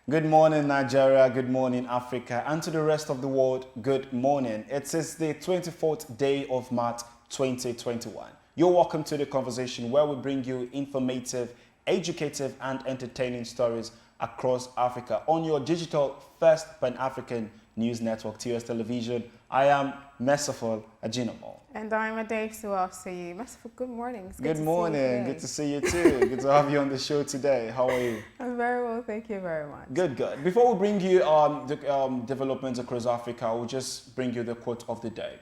Good morning, Nigeria. Good morning, Africa. And to the rest of the world, good morning. It is the 24th day of March 2021. You're welcome to the conversation where we bring you informative, educative, and entertaining stories across Africa on your digital first Pan-African news network, TOS Television. I am Merciful Ajinomo. And I'm a Dave Suwasi. Merciful, good morning. It's Good morning. Good to see you too. Good to have you on the show today. How are you? I'm very well, thank you very much. Good, good. Before we bring you the developments across Africa, we'll just bring you the quote of the day.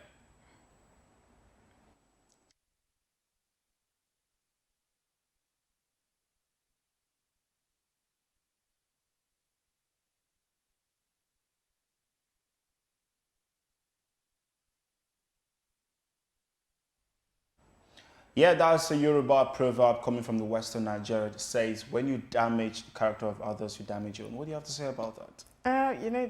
Yeah, that's a Yoruba proverb coming from the Western Nigeria that says, when you damage the character of others, you damage your own. What do you have to say about that?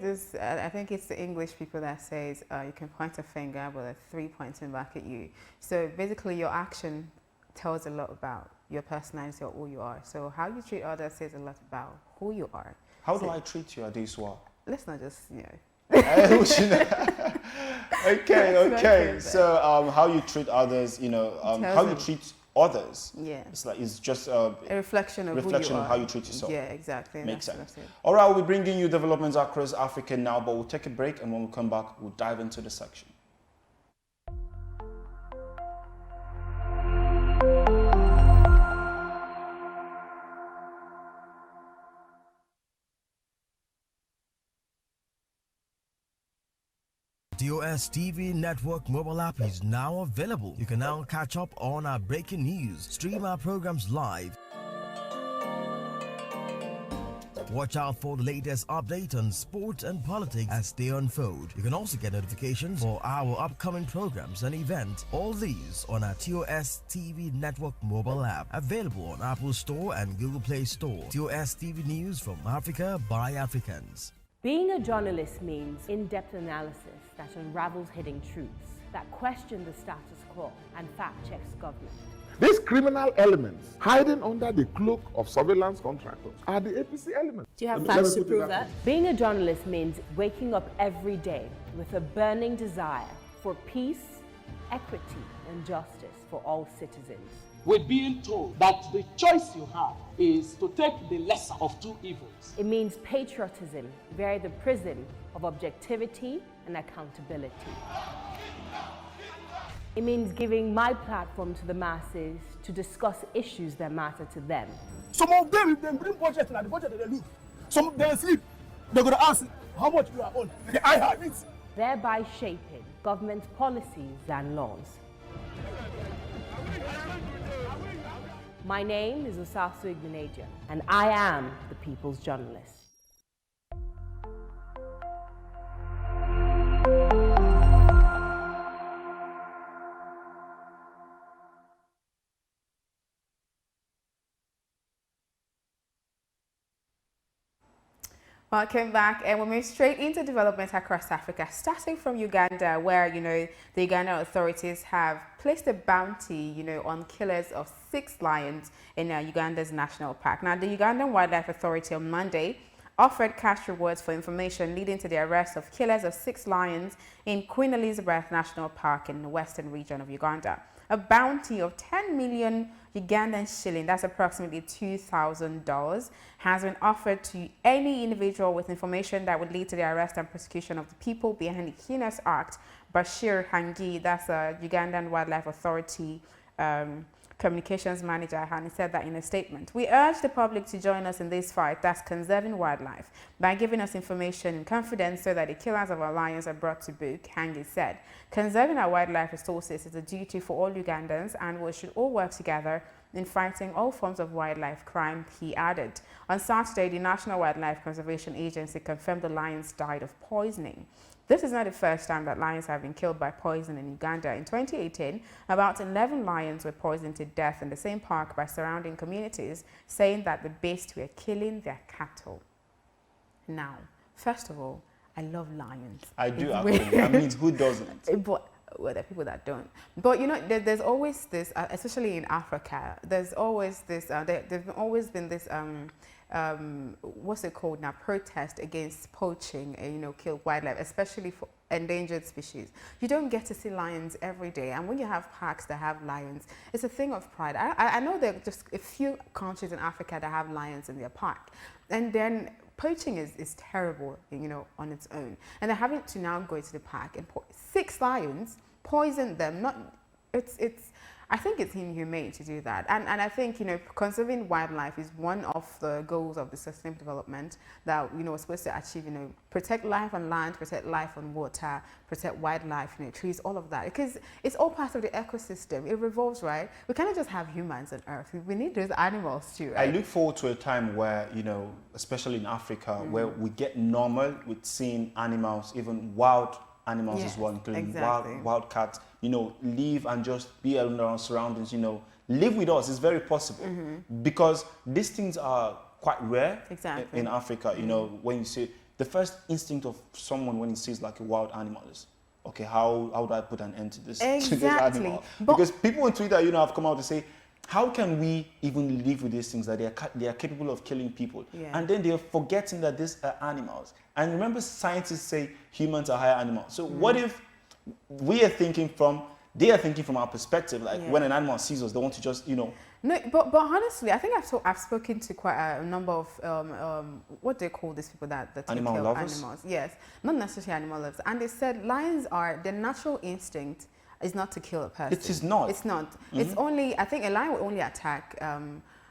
This, I think it's the English people that says you can point a finger, but there are three pointing back at you. So basically your action tells a lot about your personality or who you are. So how you treat others says a lot about who you are. How do I treat you, Adeswa? Let's not just, Okay. So how you treat others, how you treat others. Yeah. It's just a reflection of how you treat yourself. Yeah, exactly. Makes sense. All right, we'll be bringing you developments across Africa now, but we'll take a break, and when we come back, we'll dive into the section. TOS TV Network mobile app is now available. You can now catch up on our breaking news, stream our programs live, watch out for the latest update on sport and politics as they unfold. You can also get notifications for our upcoming programs and events. All these on our TOS TV Network mobile app, available on Apple Store and Google Play Store. TOS TV News from Africa by Africans. Being a journalist means in-depth analysis that unravels hidden truths, that question the status quo and fact-checks government. These criminal elements hiding under the cloak of surveillance contractors are the APC elements. Do you have facts to prove that? Being a journalist means waking up every day with a burning desire for peace, equity, and justice for all citizens. We're being told that the choice you have is to take the lesser of two evils. It means patriotism via the prism of objectivity and accountability. It means giving my platform to the masses to discuss issues that matter to them. Some of them, if they bring budget, like the budget they lose. Some of them sleep. They're going to ask how much you are on. I have it. Thereby shaping government policies and laws. My name is Osasu Igmeneja, and I am the People's Journalist. Welcome back, and we'll move straight into development across Africa, starting from Uganda, where, the Ugandan authorities have placed a bounty, on killers of 6 lions in Uganda's national park. Now, the Ugandan Wildlife Authority on Monday offered cash rewards for information leading to the arrest of killers of 6 lions in Queen Elizabeth National Park in the western region of Uganda. A bounty of 10 million Ugandan shilling, that's approximately $2,000, has been offered to any individual with information that would lead to the arrest and prosecution of the people behind the heinous act. Bashir Hangi, that's a Ugandan Wildlife Authority communications manager, and he said that in a statement. We urge the public to join us in this fight, that's conserving wildlife, by giving us information in confidence so that the killers of our lions are brought to book, Hangi said. Conserving our wildlife resources is a duty for all Ugandans, and we should all work together in fighting all forms of wildlife crime, he added. On Saturday, the National Wildlife Conservation Agency confirmed the lions died of poisoning. This is not the first time that lions have been killed by poison in Uganda. In 2018, about 11 lions were poisoned to death in the same park by surrounding communities, saying that the beasts were killing their cattle. Now, first of all, I love lions. I do, actually. I mean, who doesn't? But well, there are people that don't. But you know, there's always this, especially in Africa, there's always this, there's always been this, what's it called now, protest against poaching and, you know, kill wildlife, especially for endangered species. You don't get to see lions every day, and when you have parks that have lions, it's a thing of pride. I know there are just a few countries in Africa that have lions in their park, and then poaching is terrible, you know, on its own. And they're having to now go to the park and 6 lions, poison them. I think it's inhumane to do that. And I think, you know, conserving wildlife is one of the goals of the sustainable development that, you know, we're supposed to achieve, you know, protect life on land, protect life on water, protect wildlife, you know, trees, all of that. Because it's all part of the ecosystem. It revolves, right? We cannot just have humans on Earth. We need those animals too, right? I look forward to a time where, you know, especially in Africa, where we get normal with seeing animals, even wild animals as well, including wild cats, you know, live and just be around our surroundings, you know, live with us. It's very possible because these things are quite rare in Africa. You know, when you see the first instinct of someone when he sees like a wild animal is, okay, how do I put an end to this, to this animal? Because people on Twitter, you know, have come out to say, how can we even live with these things that they are capable of killing people? And then they're forgetting that these are animals. And remember, scientists say humans are higher animals. So what if they are thinking from our perspective, like when an animal sees us, they want to just, you know. No, but honestly, I think I've spoken to quite a number of what do they call these people that animal kill lovers? Animals? Yes, not necessarily animal lovers. And they said lions are their natural instinct is not to kill a person. It is not. It's not. It's only, I think a lion will only attack,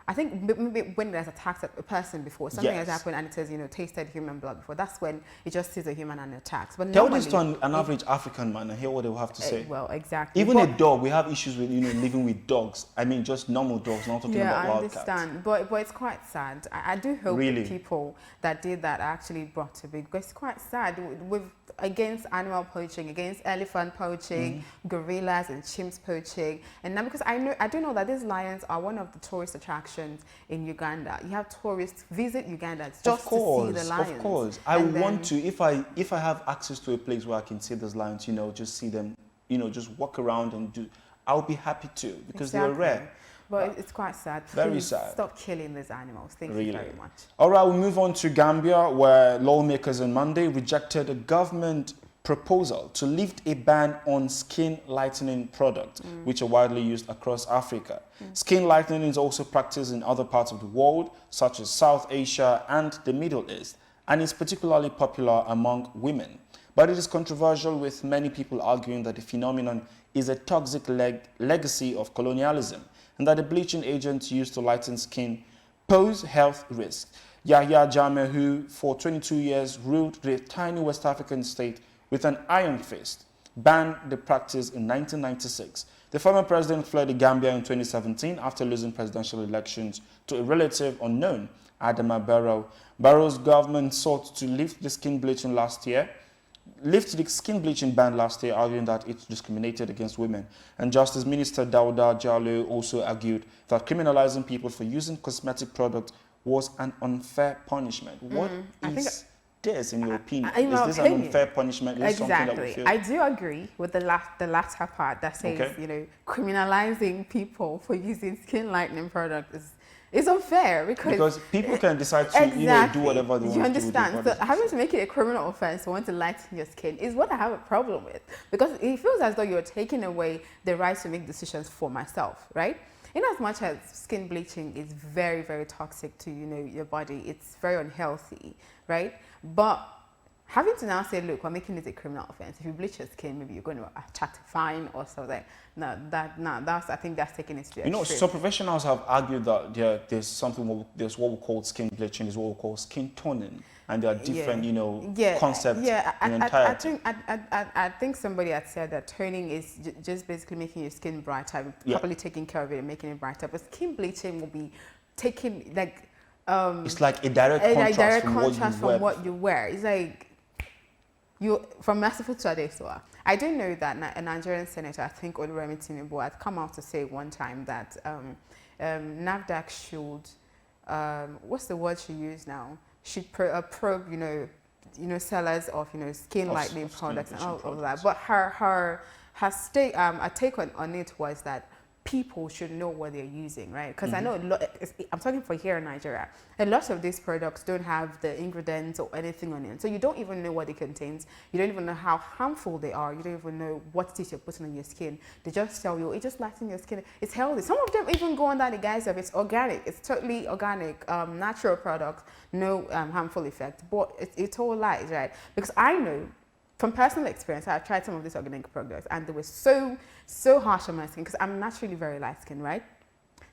I think maybe when it has attacked a person before, something has happened and it has, you know, tasted human blood before, that's when it just sees a human and attacks. But tell this to an average African man and hear what they will have to say. Well, exactly. Even a dog, we have issues with, you know, living with dogs. I mean, just normal dogs, not talking about wild cats. I understand. But it's quite sad. I do hope the people that did that are actually brought to book, because it's quite sad against animal poaching, against elephant poaching, gorillas and chimps poaching. And now, because I do know that these lions are one of the tourist attractions in Uganda. You have tourists visit Uganda just to see the lions. Of course. I want to, if I have access to a place where I can see those lions, you know, just see them, you know, just walk around and do, I'll be happy to, because they're rare. But it's quite sad. Please very sad. Stop killing these animals. Thank you very much. All right, we'll move on to Gambia, where lawmakers on Monday rejected a government proposal to lift a ban on skin lightening products, which are widely used across Africa. Skin lightening is also practiced in other parts of the world, such as South Asia and the Middle East, and is particularly popular among women. But it is controversial, with many people arguing that the phenomenon is a toxic legacy of colonialism, and that the bleaching agents used to lighten skin pose health risks. Yahya Jammeh, who for 22 years ruled the tiny West African state with an iron fist, banned the practice in 1996. The former president fled the Gambia in 2017 after losing presidential elections to a relative unknown, Adama Barrow. Barrow's government sought to lift the skin bleaching ban last year, arguing that it discriminated against women. And Justice Minister Dauda Jallow also argued that criminalizing people for using cosmetic products was an unfair punishment. What is this, in your opinion? Is this an unfair punishment? Is something that we feel? I do agree with the latter part that says, you know, criminalizing people for using skin lightening products is unfair, because people can decide to you know, do whatever they want to do. You understand? So having to make it a criminal offense for want to lighten your skin is what I have a problem with, because it feels as though you're taking away the right to make decisions for myself, right? In as much as skin bleaching is very, very toxic to, you know, your body, it's very unhealthy, right? But having to now say, look, we're making this a criminal offense. If you bleach your skin, maybe you're going to attract a fine or something. I think that's taking it to the extreme. You know, some professionals have argued that there's what we call skin bleaching, there's what we call skin toning, and there are different, you know, concepts in entirety. I think somebody had said that toning is just basically making your skin brighter, properly taking care of it and making it brighter. But skin bleaching will be taking, like, it's like a direct contrast from what you wear. It's like from Merciful to Adesoa. I do know that a Nigerian senator, I think Oluremi Tinubu, had come out to say one time that NAFDAC should, what's the word she used now? Should probe, you know, sellers of, you know, skin lightening products and all of that. But a take on it was that people should know what they're using, right? Because I know I'm talking for here in Nigeria, a lot of these products don't have the ingredients or anything on it. So you don't even know what it contains. You don't even know how harmful they are. You don't even know what it is you're putting on your skin. They just tell you, it just lightens your skin. It's healthy. Some of them even go under the guise of it's organic. It's totally organic, natural products, no harmful effect. But it's all lies, right? Because I know from personal experience, I've tried some of these organic products and they were so harsh on my skin because I'm naturally very light skinned, right?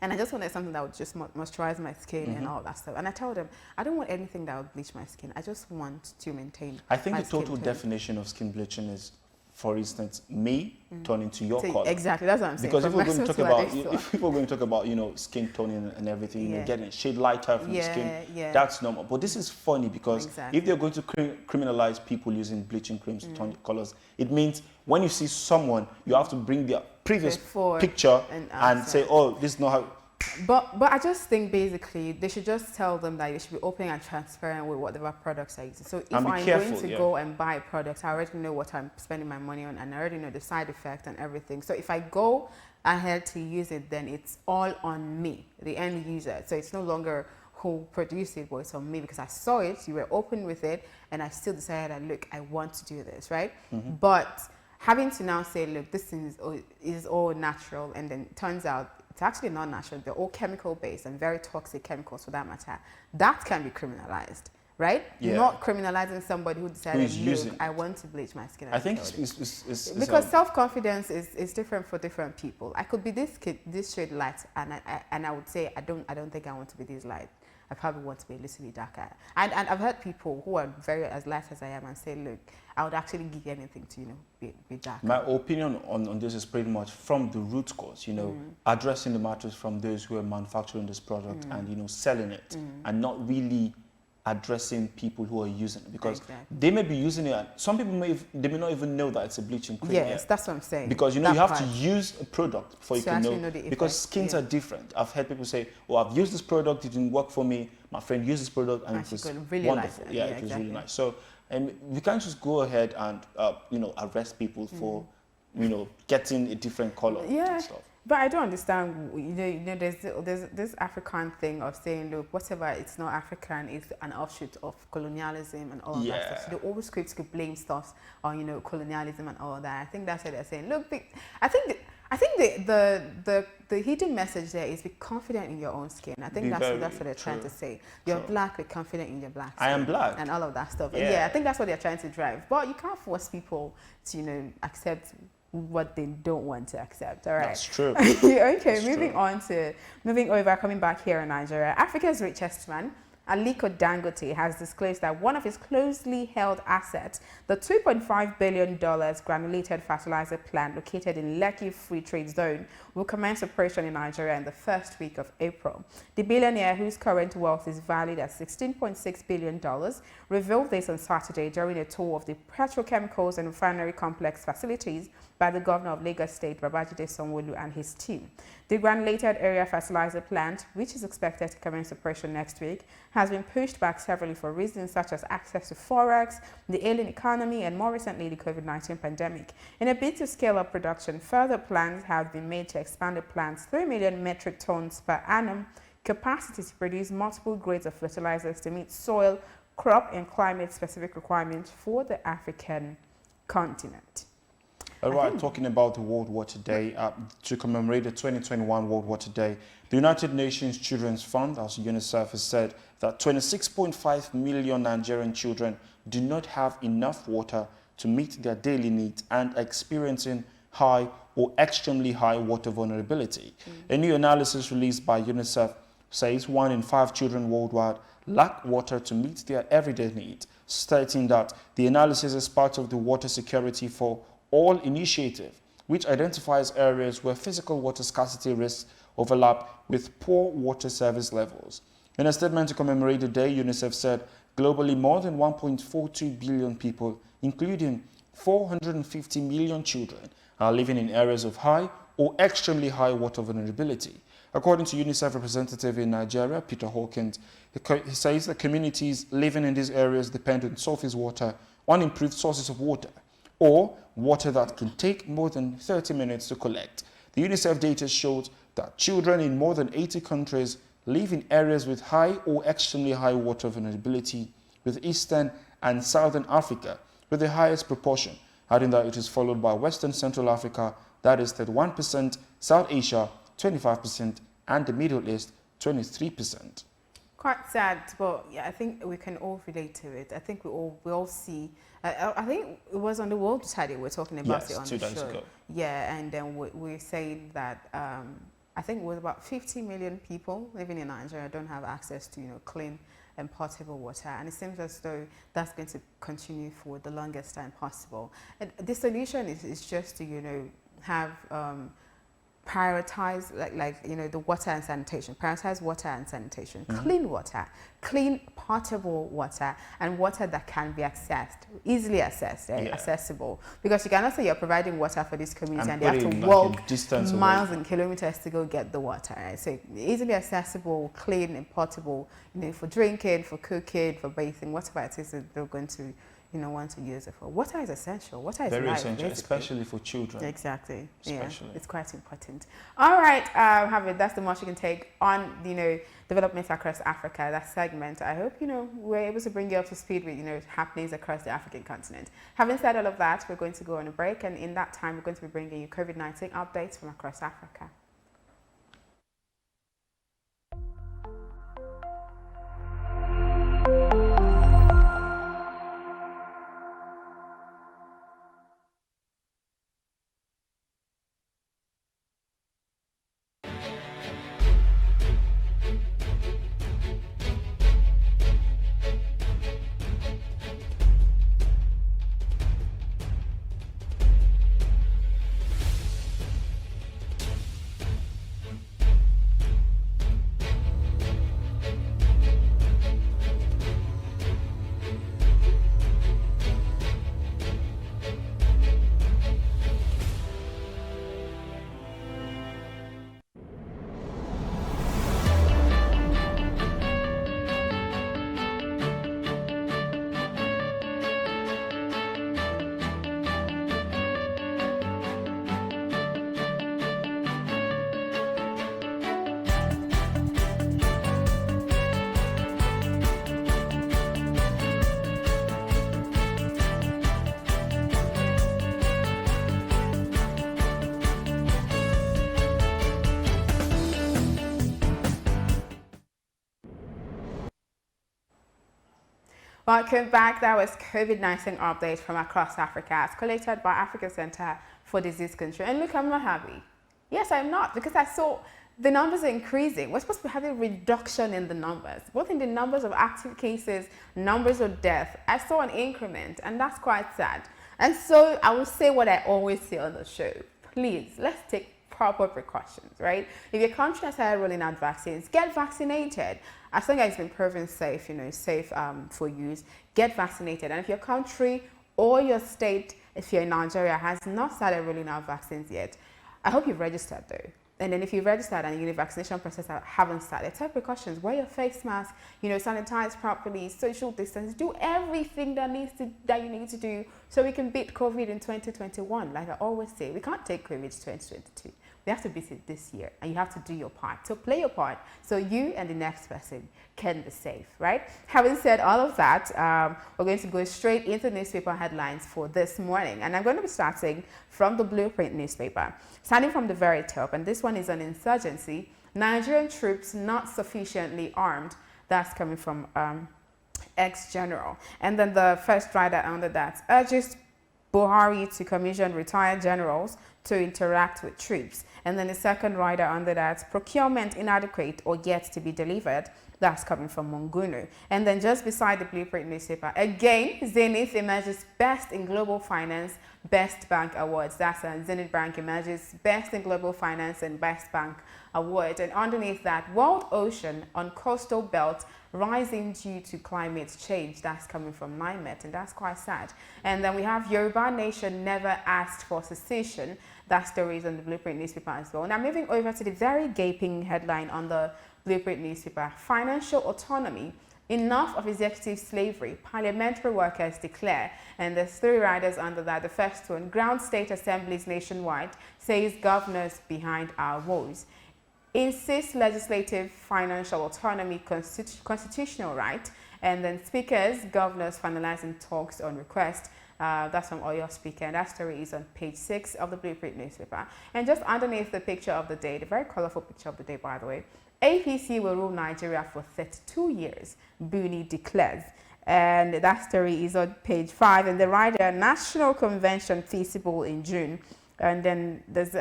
And I just wanted something that would just moisturize my skin and all that stuff. And I told them, I don't want anything that would bleach my skin. I just want to maintain I think my the total skin tone. definition of skin bleaching is, for instance, me turning to your color. Exactly, that's what I'm saying. Because if From we're going to myself talk to about, others, if people are going to talk about, you know, skin toning and everything, you know, Yeah. getting a shade lighter from the skin, that's normal. But this is funny because if they're going to criminalize people using bleaching creams to tone colors, it means when you see someone, you have to bring their previous picture and say, oh, this is not how. But I just think basically they should just tell them that they should be open and transparent with whatever products are using. So if I'm going to go and buy a product, I already know what I'm spending my money on and I already know the side effect and everything. So if I go ahead to use it, then it's all on me, the end user. So it's no longer who produced it, but it's on me because I saw it, you were open with it, and I still decided that, look, I want to do this, right? But having to now say, look, this is all natural, and then it turns out it's actually not natural. They're all chemical based and very toxic chemicals for that matter. That can be criminalized, right? Yeah. Not criminalizing somebody who decided, look, I want to bleach my skin. I think it's because self-confidence is different for different people. I could be this shade light, and I would say I don't think I want to be this light. I probably want to be a little bit darker. And I've heard people who are very as light as I am and say, look, I would actually give you anything to, you know, be darker. My opinion on this is pretty much from the root cause, you know, addressing the matters from those who are manufacturing this product and, you know, selling it and not really addressing people who are using it because they may be using it and some people may not even know that it's a bleaching cream. Yes, that's what I'm saying. Because you know you have to use a product before you can know the because skins are different. I've heard people say, "Oh, I've used this product, it didn't work for me. My friend used this product and it was really wonderful." Yeah, it was really nice. So, and we can't just go ahead and you know, arrest people for you know, getting a different color and stuff. But I don't understand, you know, there's this African thing of saying, look, whatever it's not African is an offshoot of colonialism and all of that stuff. So they always quick to blame stuff on, you know, colonialism and all of that. I think that's what they're saying. Look, I think the hidden message there is be confident in your own skin. I think that's what they're trying to say. You're black, be confident in your black skin. I am black. And all of that stuff. Yeah, I think that's what they're trying to drive. But you can't force people to, you know, accept what they don't want to accept. All right. That's true. Okay, That's moving over, coming back here in Nigeria. Africa's richest man, Aliko Dangote, has disclosed that one of his closely held assets, the $2.5 billion granulated fertilizer plant located in Lekki Free Trade Zone, will commence operation in Nigeria in the first week of April. The billionaire, whose current wealth is valued at $16.6 billion, revealed this on Saturday during a tour of the petrochemicals and refinery complex facilities by the governor of Lagos State, Babajide Sanwo-Olu, and his team. The granulated area fertilizer plant, which is expected to commence operation next week, has been pushed back severally for reasons such as access to forex, the ailing economy, and more recently the COVID-19 pandemic. In a bid to scale up production, further plans have been made to expand the plant's 3 million metric tons per annum capacity to produce multiple grades of fertilizers to meet soil, crop, and climate-specific requirements for the African continent. All right, talking about the World Water Day, to commemorate the 2021 World Water Day, the United Nations Children's Fund, as UNICEF, has said that 26.5 million Nigerian children do not have enough water to meet their daily needs and are experiencing high or extremely high water vulnerability. A new analysis released by UNICEF says 1 in 5 children worldwide lack water to meet their everyday needs, stating that the analysis is part of the Water Security for All initiative, which identifies areas where physical water scarcity risks overlap with poor water service levels. In a statement to commemorate the day, UNICEF said globally more than 1.42 billion people, including 450 million children, are living in areas of high or extremely high water vulnerability. According to UNICEF representative in Nigeria, Peter Hawkins, he says that communities living in these areas depend on surface water, unimproved sources of water, or water that can take more than 30 minutes to collect. The UNICEF data showed that children in more than 80 countries live in areas with high or extremely high water vulnerability, with Eastern and Southern Africa with the highest proportion, adding that it is followed by Western Central Africa, that is 31%, South Asia 25%, and the Middle East 23%. Quite sad, but yeah, I think we can all relate to it. I think we all see. I think it was on the World Study we're talking about, Yes, it on 2 the days show. ago. Yeah, and then we're saying that I think it was about 50 million people living in Nigeria don't have access to clean and potable water, and it seems as though that's going to continue for the longest time possible. And the solution is just to have prioritize the water and sanitation, prioritize water and sanitation, clean water, clean potable water, and water that can be accessed, easily accessed, accessible, because you cannot say you're providing water for this community and they have to walk miles and kilometers to go get the water, right? So easily accessible, clean and potable, for drinking, for cooking, for bathing, whatever it is that they're going to want to use it for. Water is essential. Water is very life, essential, basically. especially for children. Exactly. Especially. Yeah, it's quite important. All right, Javier, that's the much you can take on development across Africa. That segment. I hope we're able to bring you up to speed with happenings across the African continent. Having said all of that, we're going to go on a break, and in that time, we're going to be bringing you COVID-19 updates from across Africa. Welcome back. That was COVID-19 update from across Africa, as collated by African Center for Disease Control. And look, I'm not happy. Yes, I'm not, because I saw the numbers are increasing. We're supposed to be having a reduction in the numbers, both in the numbers of active cases, numbers of death. I saw an increment, and that's quite sad. And so I will say what I always say on the show. Please, let's take proper precautions, right? If your country has started rolling out vaccines, get vaccinated. As long as it's been proven safe, safe for use, get vaccinated. And if your country or your state, if you're in Nigeria, has not started rolling out vaccines yet, I hope you've registered though. And then if you've registered and the vaccination process haven't started, take precautions, wear your face mask, sanitize properly, social distance, do everything that you need to do so we can beat COVID in 2021. Like I always say, we can't take COVID to 2022. We have to beat it this year, and you have to do your part. So play your part so you and the next person can be safe, right? Having said all of that, we're going to go straight into newspaper headlines for this morning. And I'm going to be starting from the Blueprint newspaper, starting from the very top. And this one is on insurgency. Nigerian troops not sufficiently armed. That's coming from ex-general. And then the first rider under that urges Buhari to commission retired generals to interact with troops. And then the second rider under that, procurement inadequate or yet to be delivered. That's coming from Mungunu. And then just beside the Blueprint newspaper, again, Zenith emerges best in global finance, best bank awards. That's Zenith Bank emerges best in global finance and best bank award. And underneath that, world ocean on coastal belt rising due to climate change. That's coming from NIMET, and that's quite sad. And then we have Yoruba Nation never asked for secession. That story is on the Blueprint newspaper as well. Now moving over to the very gaping headline on the Blueprint newspaper, financial autonomy Enough of executive slavery, parliamentary workers declare. And there's 3 riders under that. The first one, ground state assemblies nationwide, says governors behind our woes. Insists legislative financial autonomy constitutional right. And then speakers, governors finalizing talks on request. That's from Oyo Speaker, and that story is on page 6 of the Blueprint newspaper. And just underneath the picture of the day, the very colorful picture of the day, by the way, APC will rule Nigeria for 32 years, Buni declares. And that story is on page 5. And the rider, National Convention feasible in June. And then there's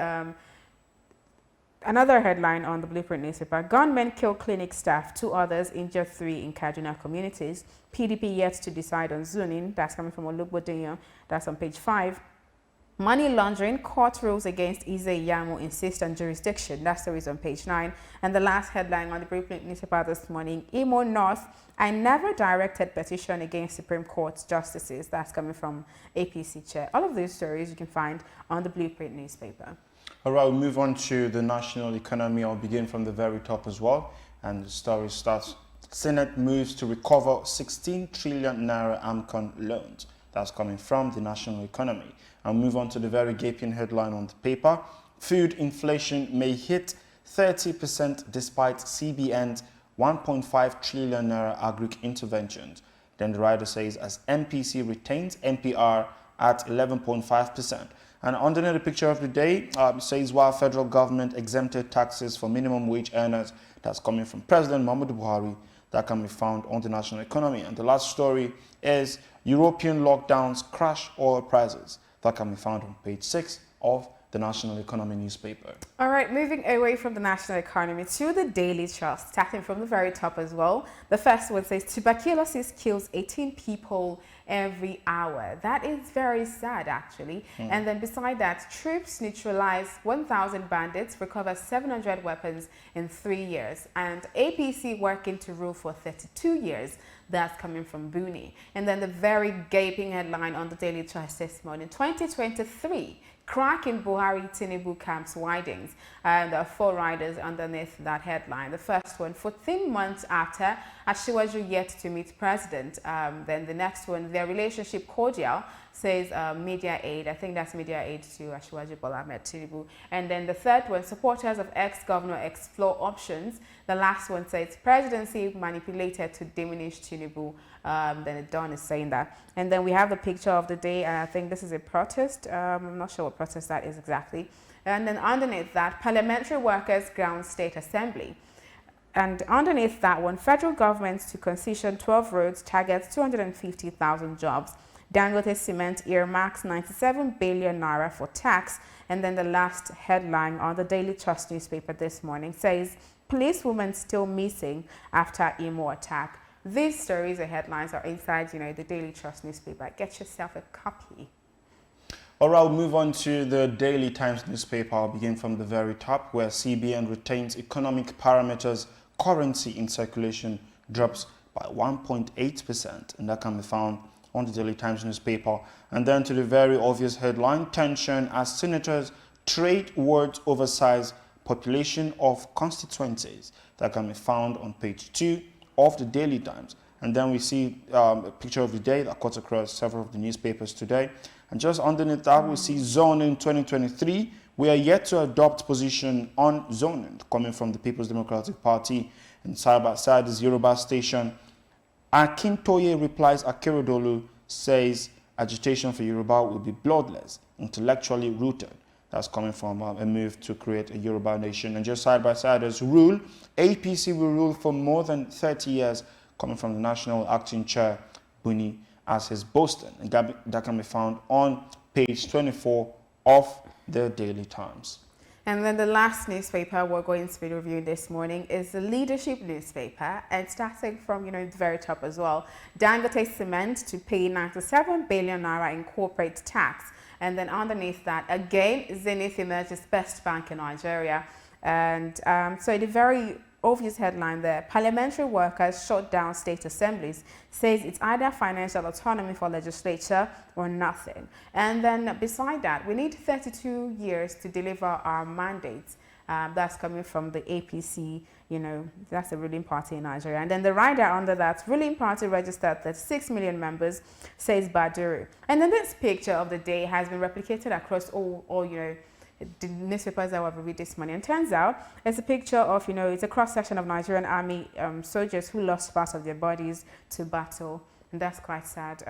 another headline on the Blueprint newspaper. Gunmen kill clinic staff, 2 others injure 3 in Kaduna communities. PDP yet to decide on zoning. That's coming from Olugbodinyo. That's on page 5. Money laundering, court rules against Ize Yamu insist on jurisdiction. That story is on page 9. And the last headline on the Blueprint newspaper this morning, Imo North, I never directed petition against Supreme Court justices. That's coming from APC chair. All of these stories you can find on the Blueprint newspaper. All right, we'll move on to the national economy. I'll begin from the very top as well. And the story starts, Senate moves to recover 16 trillion naira AMCON loans. That's coming from the national economy. I'll move on to the very gaping headline on the paper. Food inflation may hit 30% despite CBN's 1.5 trillion naira agric interventions. Then the writer says, as MPC retains NPR at 11.5%. And underneath the picture of the day, it says, while federal government exempted taxes for minimum wage earners, that's coming from President Muhammadu Buhari, that can be found on the national economy. And the last story is European lockdowns crash oil prices. That can be found on page 6 of the National Economy newspaper. All right, moving away from the national economy to the Daily Trust, starting from the very top as well. The first one says, tuberculosis kills 18 people every hour. That is very sad, actually. And then beside that, troops neutralize 1,000 bandits, recover 700 weapons in 3 years. And APC working to rule for 32 years. That's coming from Buni. And then the very gaping headline on the Daily Trust this morning, 2023. Crack in Buhari Tinubu camps widens. And there are 4 riders underneath that headline. The first one, 14 months after Ashiwaju yet to meet president. Then the next one, their relationship cordial, says media aid. I think that's media aid to Ashiwaju Bola Ahmed Tinubu. And then the third one, supporters of ex-governor explore options. The last one says presidency manipulated to diminish Tinubu. Then Don is saying that. And then we have the picture of the day, and I think this is a protest. I'm not sure what protest that is exactly. And then underneath that, parliamentary workers ground state assembly. And underneath that one, federal governments to concession 12 roads targets 250,000 jobs. Dangote Cement earmarks 97 billion naira for tax. And then the last headline on the Daily Trust newspaper this morning says, policewoman still missing after Imo attack. These stories and headlines are inside, the Daily Trust newspaper. Get yourself a copy. All right, we'll move on to the Daily Times newspaper. I'll begin from the very top, where CBN retains economic parameters, currency in circulation drops by 1.8%, and that can be found on the Daily Times newspaper. And then to the very obvious headline, tension as senators trade words over size population of constituencies. That can be found on page 2 of the Daily Times. And then we see a picture of the day that cuts across several of the newspapers today. And just underneath that, we see zoning 2023. We are yet to adopt position on zoning, coming from the People's Democratic Party. And side by side is Yoruba Station. Akintoye replies Akeredolu, says agitation for Yoruba will be bloodless, intellectually rooted. That's coming from a move to create a Yoruba nation. And just side by side is rule. APC will rule for more than 30 years, coming from the National Acting Chair, Buni, as his boasting. And that can be found on page 24 of the Daily Times. And then the last newspaper we're going to be reviewing this morning is the Leadership newspaper, and starting from, the very top as well. Dangote Cement to pay 97 billion naira in corporate tax. And then underneath that, again, Zenith emerges best bank in Nigeria. And so the very obvious headline there, parliamentary workers shut down state assemblies, says it's either financial autonomy for legislature or nothing. And then beside that, we need 32 years to deliver our mandates. That's coming from the APC, you know, that's the ruling party in Nigeria. And then the rider under that ruling party registered 36 million members, says Baduru. And then this picture of the day has been replicated across all you know, the newspapers that were read this morning. And turns out it's a picture of, you know, it's a cross-section of Nigerian army soldiers who lost parts of their bodies to battle. And that's quite sad.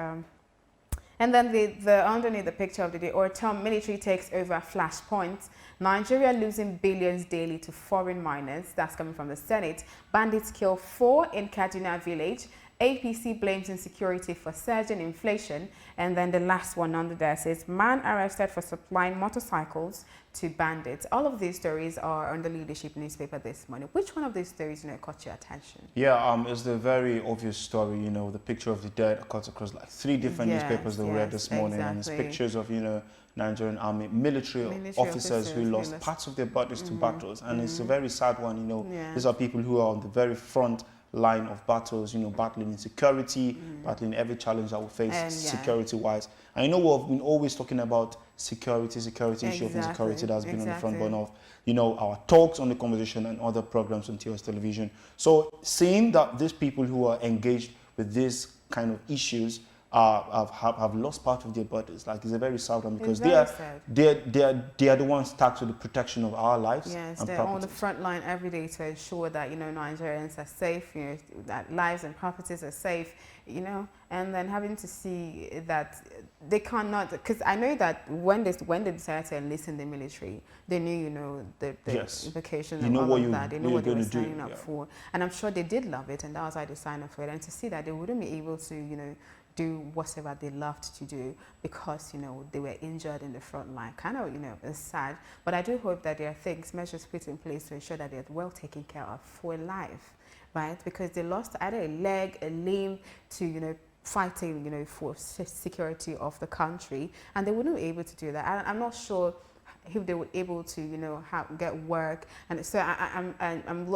And then the underneath the picture of the day, Ortom military takes over flashpoint. Nigeria losing billions daily to foreign miners. That's coming from the Senate. Bandits kill 4 in Kaduna village. APC blames insecurity for surging inflation. And then the last one under there says, man arrested for supplying motorcycles to bandits. All of these stories are on the Leadership newspaper this morning. Which one of these stories, you know, caught your attention? Yeah, it's the very obvious story, you know, the picture of the dead cuts across like 3 different newspapers that we read this morning. And it's pictures of, you know, Nigerian army military officers who lost parts of their bodies to battles. And it's a very sad one, you know. These are people who are on the very front line of battles, you know, battling insecurity, battling every challenge that we face security-wise. And you know, we've been always talking about security issue of insecurity that's been on the front burner of, you know, our talks on the conversation and other programs on TOS television. So seeing that these people who are engaged with these kind of issues have lost part of their bodies, like, it's a very sad one, because they are the ones tasked with the protection of our lives. Yes, and they're properties. on the front line every day to ensure that, you know, Nigerians are safe, you know, that lives and properties are safe, you know, and then having to see that they cannot, because I know that when they decided to enlist in the military, they knew, you know, the implications of all of that. They knew what they were signing up for, and I'm sure they did love it, and that was why they signed up for it. And to see that they wouldn't be able to, you know, do whatever they loved to do because, you know, they were injured in the front line. Kind of, you know, it's sad. But I do hope that there are measures put in place to ensure that they're well taken care of for life, right? Because they lost either a leg, a limb to, you know, fighting, you know, for security of the country, and they wouldn't be able to do that. I'm not sure if they were able to, you know, get work. And so I'm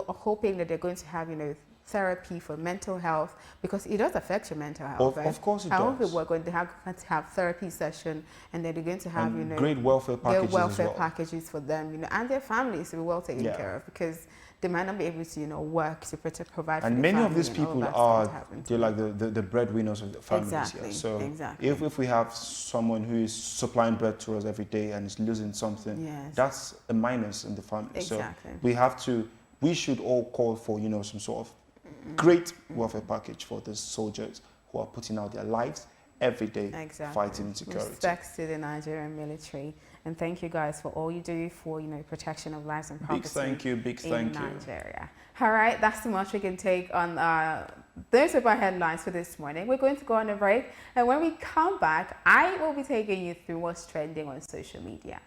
hoping that they're going to have, you know, therapy for mental health, because it does affect your mental health. Of course it does. I hope we're going to have therapy session, and then they're going to have, and you know, great welfare packages packages for them, you know, and their families to be well taken care of, because they might not be able to, you know, work to provide. And for many the of these people are they're like the breadwinners of the families. Exactly. Here. So exactly. if we have someone who is supplying bread to us every day and is losing something, that's a minus in the family. Exactly. So we should all call for, you know, some sort of great welfare package for the soldiers who are putting out their lives every day fighting insecurity. Respect to the Nigerian military, and thank you guys for all you do for, you know, protection of lives and property. Big thank you. Nigeria. All right, that's too much we can take on those are our headlines for this morning. We're going to go on a break, and when we come back, I will be taking you through what's trending on social media.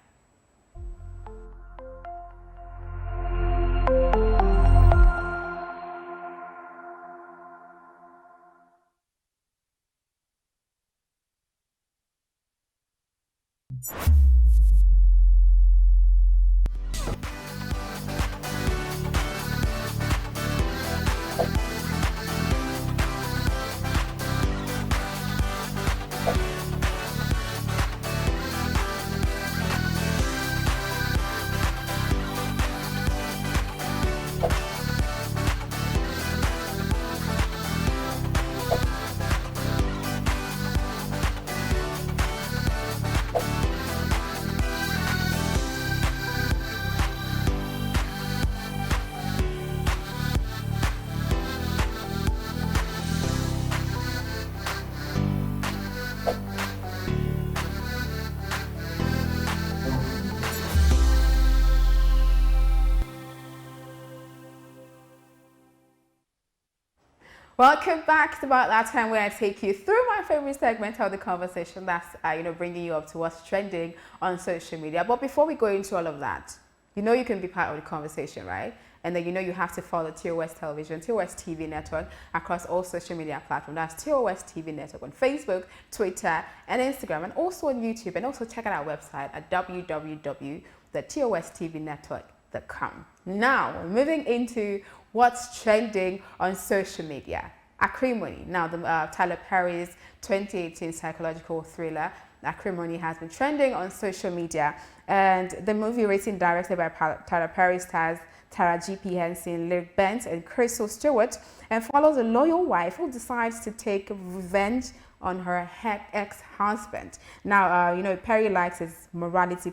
Welcome back. It's about that time where I take you through my favorite segment of the conversation. That's, you know, bringing you up to what's trending on social media. But before we go into all of that, you know you can be part of the conversation, right? And then you know you have to follow TOS Television, TOS TV Network across all social media platforms. That's TOS TV Network on Facebook, Twitter, and Instagram, and also on YouTube. And also check out our website at www.tostvnetwork.com. Now, moving into what's trending on social media. Acrimony. Now, Tyler Perry's 2018 psychological thriller Acrimony has been trending on social media. And the movie, written directed by Tyler Perry, stars Tara G.P. Henson, Lyric Bent, and Crystal Stewart, and follows a loyal wife who decides to take revenge on her ex-husband. Now, you know, Perry likes his morality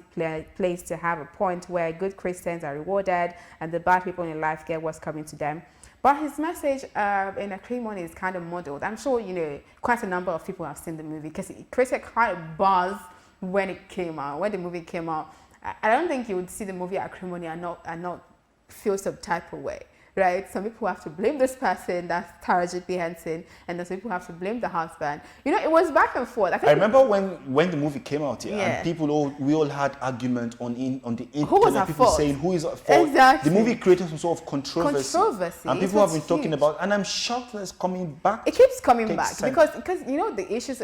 place to have a point where good Christians are rewarded and the bad people in life get what's coming to them. But his message in Acrimony is kind of muddled. I'm sure, you know, quite a number of people have seen the movie because it created quite a buzz when it came out, when the movie came out. I don't think you would see the movie Acrimony and not feel some type of way, right? Some people have to blame this person, that's Tara G.P. Henson, and some people have to blame the husband. You know, it was back and forth. I remember when the movie came out, and we all had argument on the internet. Who was at people fault? saying who is at fault. Exactly. The movie created some sort of controversy. And people have been talking about, and I'm shocked that it's coming back. It keeps coming back because you know the issues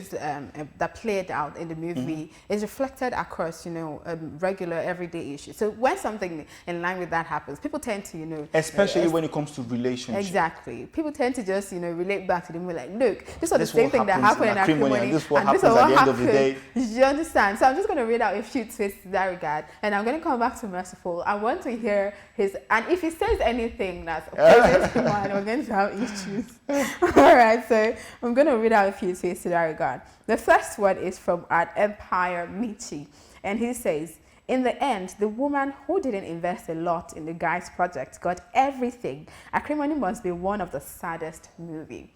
that played out in the movie is reflected across, you know, regular everyday issues. So when something in line with that happens, people tend to, you know, especially when it comes to relationships. Exactly. People tend to just, you know, relate back to the movie like, look, this was the same thing that happened in Acrimony, and this is what happens at the end of the day. You understand? So I'm just going to read out a few tweets in that regard, and I'm going to come back to Merciful. I want to hear his, and if he says anything that's offensive to mine, we're going to have issues. All right, so I'm going to read out a few tweets in that regard. The first one is from Empire Michi, and he says, in the end, the woman who didn't invest a lot in the guy's project got everything. Acrimony must be one of the saddest movies.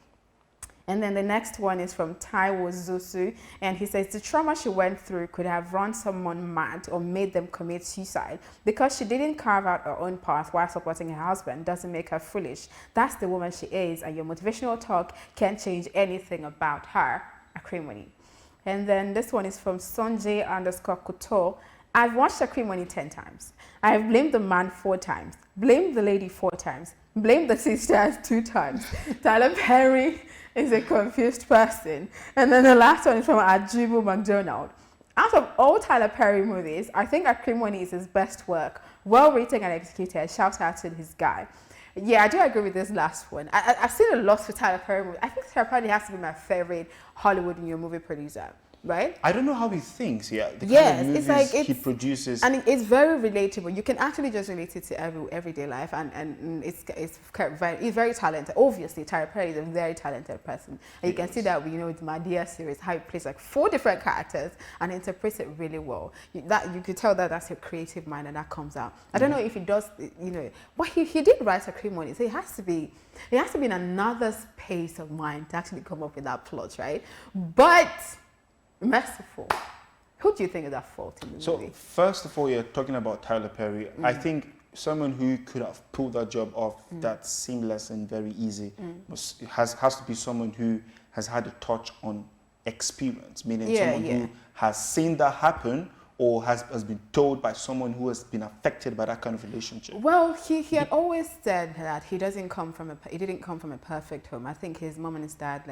And then the next one is from Taiwo Zusu, and he says the trauma she went through could have run someone mad or made them commit suicide. Because she didn't carve out her own path while supporting her husband doesn't make her foolish. That's the woman she is, and your motivational talk can't change anything about her. Acrimony. And then this one is from Sonjay_Kuto. I've watched Acrimony 10 times. I've blamed the man 4 times, blamed the lady 4 times, blamed the sisters 2 times. Tyler Perry is a confused person. And then the last one is from Ajibu McDonald. Out of all Tyler Perry movies, I think Acrimony is his best work. Well written and executed. Shout out to his guy. Yeah, I do agree with this last one. I've seen a lot for Tyler Perry movies. I think Tyler Perry has to be my favorite Hollywood new movie producer. Right? I don't know how he thinks, the kind of movies it's like he produces. And it's very relatable. You can actually just relate it to everyday life, and it's very talented. Obviously, Tyler Perry is a very talented person. And you can see that, you know, with my Dear series, how he plays like 4 different characters and interprets it really well. You could tell that that's a creative mind, and that comes out. I don't know if he does, you know, but he did write Acrimony, so it has to be in another space of mind to actually come up with that plot, right? But Merciful, who do you think is at fault in the movie? So first of all, you're talking about Tyler Perry. I think someone who could have pulled that job off that seamless and very easy has to be someone who has had a touch on experience, meaning someone who has seen that happen or has been told by someone who has been affected by that kind of relationship. Well, he had always said that he didn't come from a perfect home. I think his mom and his dad,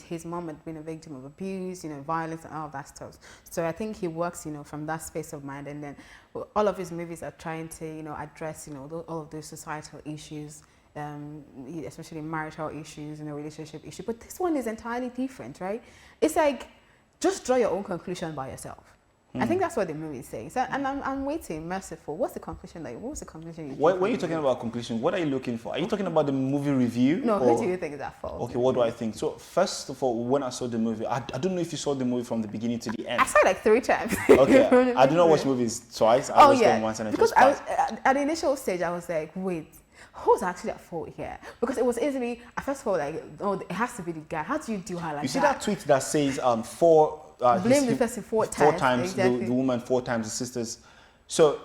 his mom had been a victim of abuse, you know, violence and all of that stuff. So I think he works, you know, from that space of mind, and then all of his movies are trying to, you know, address, you know, all of those societal issues, especially marital issues, you know, relationship issues. But this one is entirely different, right? It's like, just draw your own conclusion by yourself. I think that's what the movie is saying. So, and I'm waiting. Merciful. What's the conclusion? Like, what was the conclusion? When you're talking about conclusion, what are you looking for? Are you talking about the movie review? No, who do you think is at fault? Okay, what do I think? So first of all, when I saw the movie, I don't know if you saw the movie from the beginning to the end. I saw it like 3 times. Okay, I do not watch movies twice. I watched them once and because I was at the initial stage, I was like, wait, who's actually at fault here? Because it was easily, I first of all, like, oh, it has to be the guy. How do you do her like that? You see that tweet that says blame the person 4 times. 4 times, exactly. the woman 4 times, the sisters. So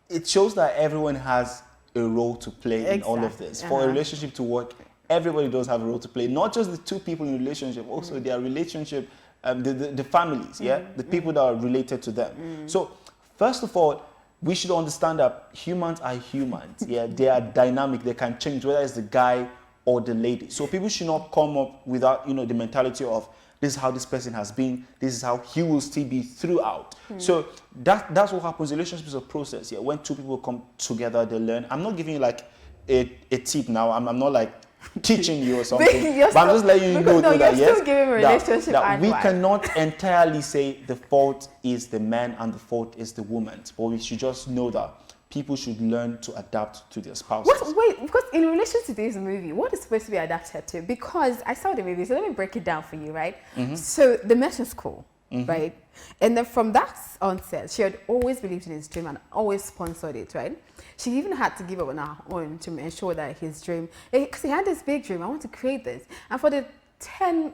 it shows that everyone has a role to play in all of this. For a relationship to work, everybody does have a role to play. Not just the 2 people in a relationship, also their relationship, the families, the people that are related to them. So first of all, we should understand that humans are humans. They are dynamic. They can change, whether it's the guy or the lady. So people should not come up without, you know, the mentality of, this is how this person has been. This is how he will still be throughout. So that's what happens. Relationship is a process. When 2 people come together, they learn. I'm not giving you like a tip now. I'm not like teaching you or something. You're But I'm just letting you know no, that you're yes, still giving relationship that we advice. cannot entirely say the fault is the man and the fault is the woman. But we should just know that people should learn to adapt to their spouses. Wait, because in relation to this movie, what is supposed to be adapted to? Because I saw the movie, so let me break it down for you, right? So the mission school, right? And then from that onset, she had always believed in his dream and always sponsored it, right? She even had to give up on her own to ensure that his dream, because he had this big dream, I want to create this. And for the 10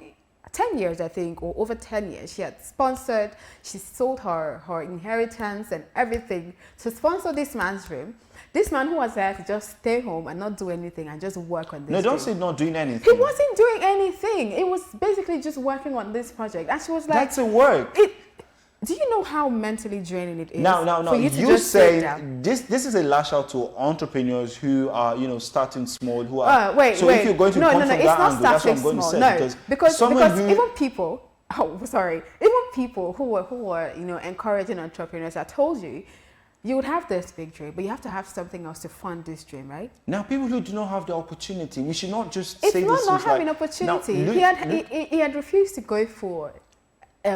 years, I think, or over 10 years, she had sponsored, she sold her inheritance and everything to sponsor this man's dream. This man who was there to just stay home and not do anything and just work on this No, don't dream. say not doing anything. He wasn't doing anything. It was basically just working on this project. And she was like... That's a work. Do you know how mentally draining it is? No. For you to You just sit say down? this is a lash out to entrepreneurs who are, starting small, who are... Wait. So if you're going to come from it's that not angle, that's what starting I'm going to small. say. No, because who, even people... Oh, sorry. Even people who were encouraging entrepreneurs, I told you, you would have this big dream, but you have to have something else to fund this dream, right? Now, people who do not have the opportunity, we should not just It's say this. not things having like, opportunity. Now, He had refused to go for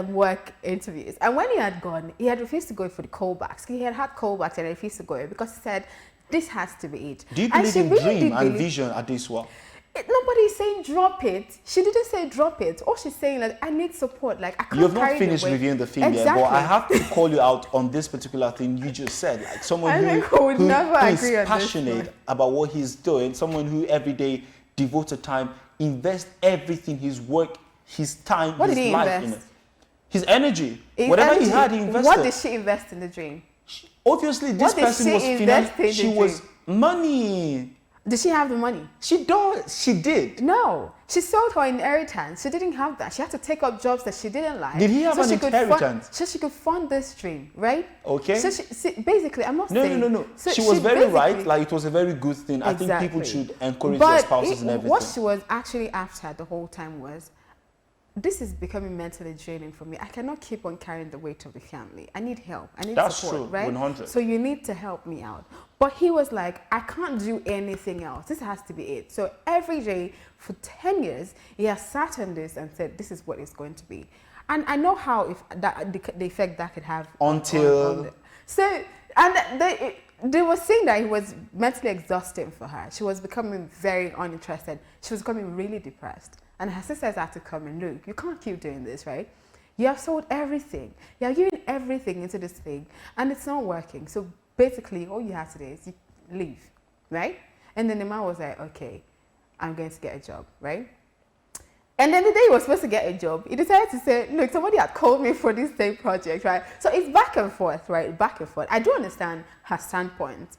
work interviews, and when he had gone, he had refused to go for the callbacks. He had callbacks and refused to go because he said, "This has to be it." do you And believe she in really dream did and believe- vision at this well? Nobody's saying drop it. She didn't say drop it. All she's saying like I need support. Like I can't. You have not carry the finished weight. reviewing the film Exactly. yet, but I have to call you out on this particular thing you just said. Like someone I who, think I would never who is agree on this passionate one. about what he's doing, someone who every day devotes a time, invests everything, his work, his time, What his did he life invest? in it. His energy. His Whatever energy. he had, he invested. What did she invest in the dream? Obviously, this What did person she was invest in the She was money. Did she have the money? She does. She did. No, she sold her inheritance. She didn't have that. She had to take up jobs that she didn't like. Did he have an she could inheritance? so she could fund this dream, right? Okay. So basically, I'm not saying. No. So she was very right. basically- Like it was a very good thing. I think people Exactly. should encourage But their spouses and everything. what she was actually after the whole time was, this is becoming mentally draining for me. I cannot keep on carrying the weight of the family. I need help. I need That's support, true, right? 100. So you need to help me out. But he was like, I can't do anything else. This has to be it. So every day for 10 years, he has sat on this and said, this is what it's going to be. And I know how the effect that could have Until... they were saying that he was mentally exhausting for her. She was becoming very uninterested. She was becoming really depressed. And her sisters had to come and look, you can't keep doing this, right? You have sold everything. You are giving everything into this thing and it's not working. So basically all you have to do is you leave, right? And then the man was like, okay, I'm going to get a job, right? And then the day he was supposed to get a job, he decided to say, look, somebody had called me for this same project, right? So it's back and forth, right? Back and forth. I do understand her standpoint.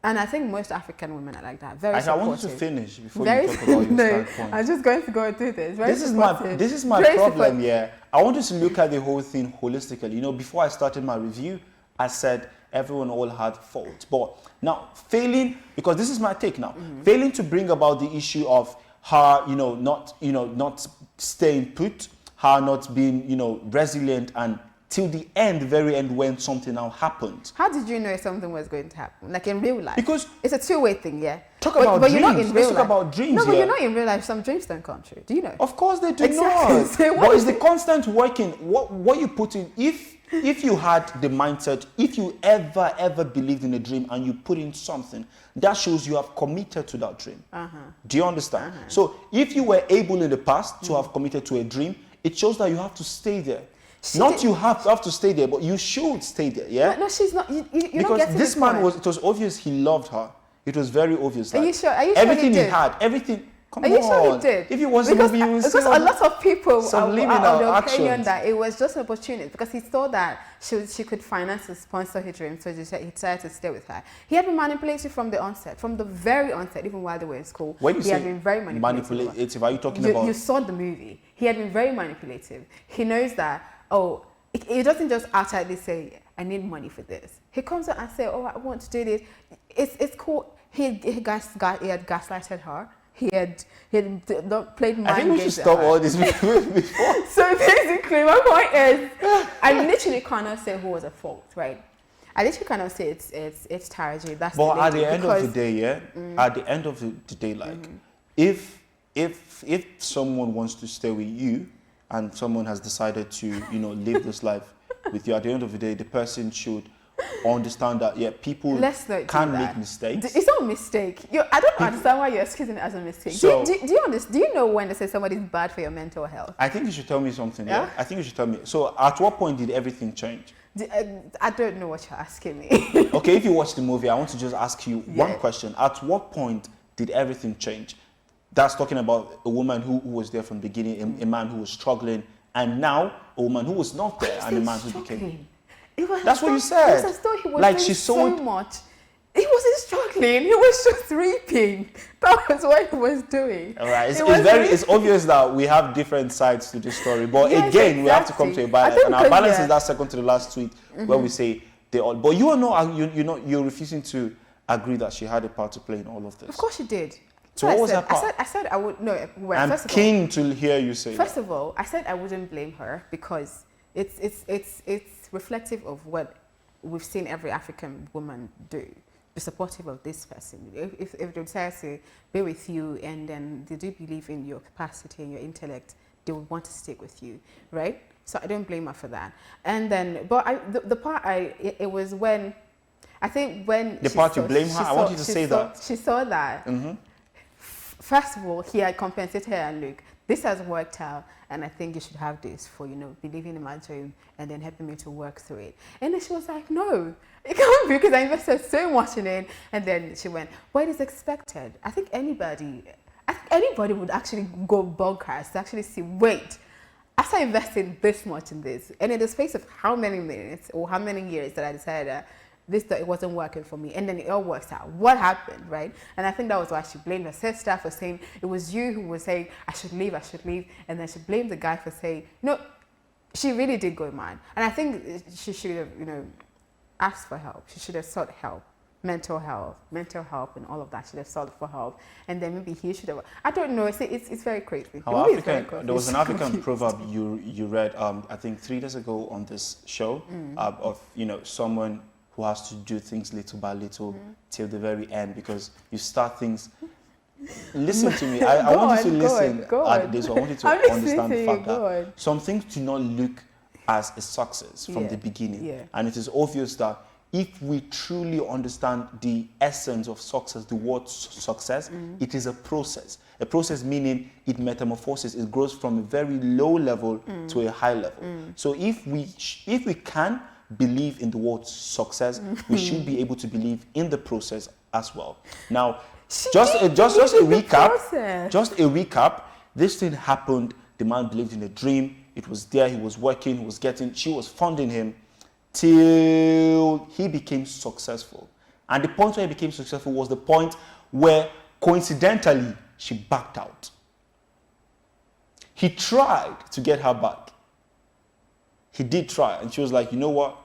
And I think most African women are like that. Very I supportive. want you to finish before Very you talk about your no, standpoint. I'm just going to go and do this. Very This is my Very problem, supportive. yeah. I want you to look at the whole thing holistically. Before I started my review, I said everyone all had faults. But now, failing, because this is my take now, failing to bring about the issue of her, not staying put, her not being, resilient and till the end, very end, when something now happened. How did you know something was going to happen? Like in real life? Because it's a two-way thing, yeah? Talk about but you're not dreams. in real Let's life. talk about dreams, No, but yeah. you're not in real life. Some dreams don't come true. Do you know? Of course they do Exactly. not. So what But is it's the constant working. What you put in. If you had the mindset, if you ever believed in a dream and you put in something, that shows you have committed to that dream. Do you understand? So if you were able in the past to have committed to a dream, it shows that you have to stay there. You have to stay there, but you should stay there. Yeah. No, she's not. You're not Because getting this the man point. it was obvious he loved her. It was very obvious. Are you sure? Are you sure everything he did? had, everything. Come Are you on. sure he did? If you watch the because, movie, you will see because a lot of people are subliminal of the opinion actions. that it was just an opportunity because he saw that she could finance and sponsor his dream, so he decided to stay with her. He had been manipulative from the onset, from the very onset, even while they were in school. When you he say had been very manipulative, are you talking about? You saw the movie. He had been very manipulative. He knows that. He doesn't just outrightly say, "I need money for this." He comes out and says, "Oh, I want to do this." It's cool. He had gaslighted her. He had played mind games. I think we should stop all this before. So basically, my point is, I literally cannot say who was at fault, right? I literally cannot say it's Taraji. That's But the at the lady, end of the day, yeah. At the end of the day, like, if if someone wants to stay with you, and someone has decided to, you know, live this life with you, at the end of the day, the person should understand that, yeah, people can make mistakes. It's not a mistake. I don't understand why you're excusing it as a mistake. So, do you understand? Do you know when they say somebody's bad for your mental health? I think you should tell me something. Yeah? Yeah? I think you should tell me. So at what point did everything change? I don't know what you're asking me. Okay, if you watch the movie, I want to just ask you one question. At what point did everything change? That's talking about a woman who was there from the beginning, a man who was struggling, and now a woman who was not there, and a man who became. That's what you said. It was as though he was like doing she sold so much. He wasn't struggling. He was just reaping. That was what he was doing. All right. It's obvious that we have different sides to this story, but yes, again, we have to come to a balance, and our balance is that second to the last tweet where we say they all. But you are not. You're refusing to agree that she had a part to play in all of this. Of course she did. So what was her part? I said I would no. Well, I'm keen to hear you say. First of all, I said I wouldn't blame her because it's reflective of what we've seen every African woman do. Be supportive of this person. If they decide to be with you and then they do believe in your capacity and your intellect, they would want to stick with you, right? So I don't blame her for that. And then, but the part it was when, I think when the part you blame her, I want you to say that. She saw that. First of all, he had compensated her and look, this has worked out, and I think you should have this for, you know, believing in my dream and then helping me to work through it. And then she was like, no, it can't be because I invested so much in it. And then she went, well, it is expected. I think anybody would actually go bonkers to actually see, wait, after investing this much in this, and in the space of how many minutes or how many years that I decided it wasn't working for me, and then it all works out. What happened, right? And I think that was why she blamed her sister for saying it was you who was saying I should leave, and then she blamed the guy for saying no. She really did go mad, and I think she should have, you know, asked for help. She should have sought help, mental help, and all of that. She should have sought for help, and then maybe he should have. I don't know. It's very crazy. There was an African proverb you read, I think 3 days ago on this show, of, you know, someone who has to do things little by little till the very end, because you start things. Listen to me. I want you to listen at this. I want you to understand the fact that some things do not look as a success from the beginning. Yeah. And it is obvious that if we truly understand the essence of success, the word success, it is a process. A process meaning it metamorphoses. It grows from a very low level to a high level. So if we can believe in the word success, we should be able to believe in the process as well. Now, just a recap. This thing happened. The man believed in a dream. It was there. He was working. She was funding him till he became successful. And the point where he became successful was the point where, coincidentally, she backed out. He tried to get her back. He did try, and she was like, you know what?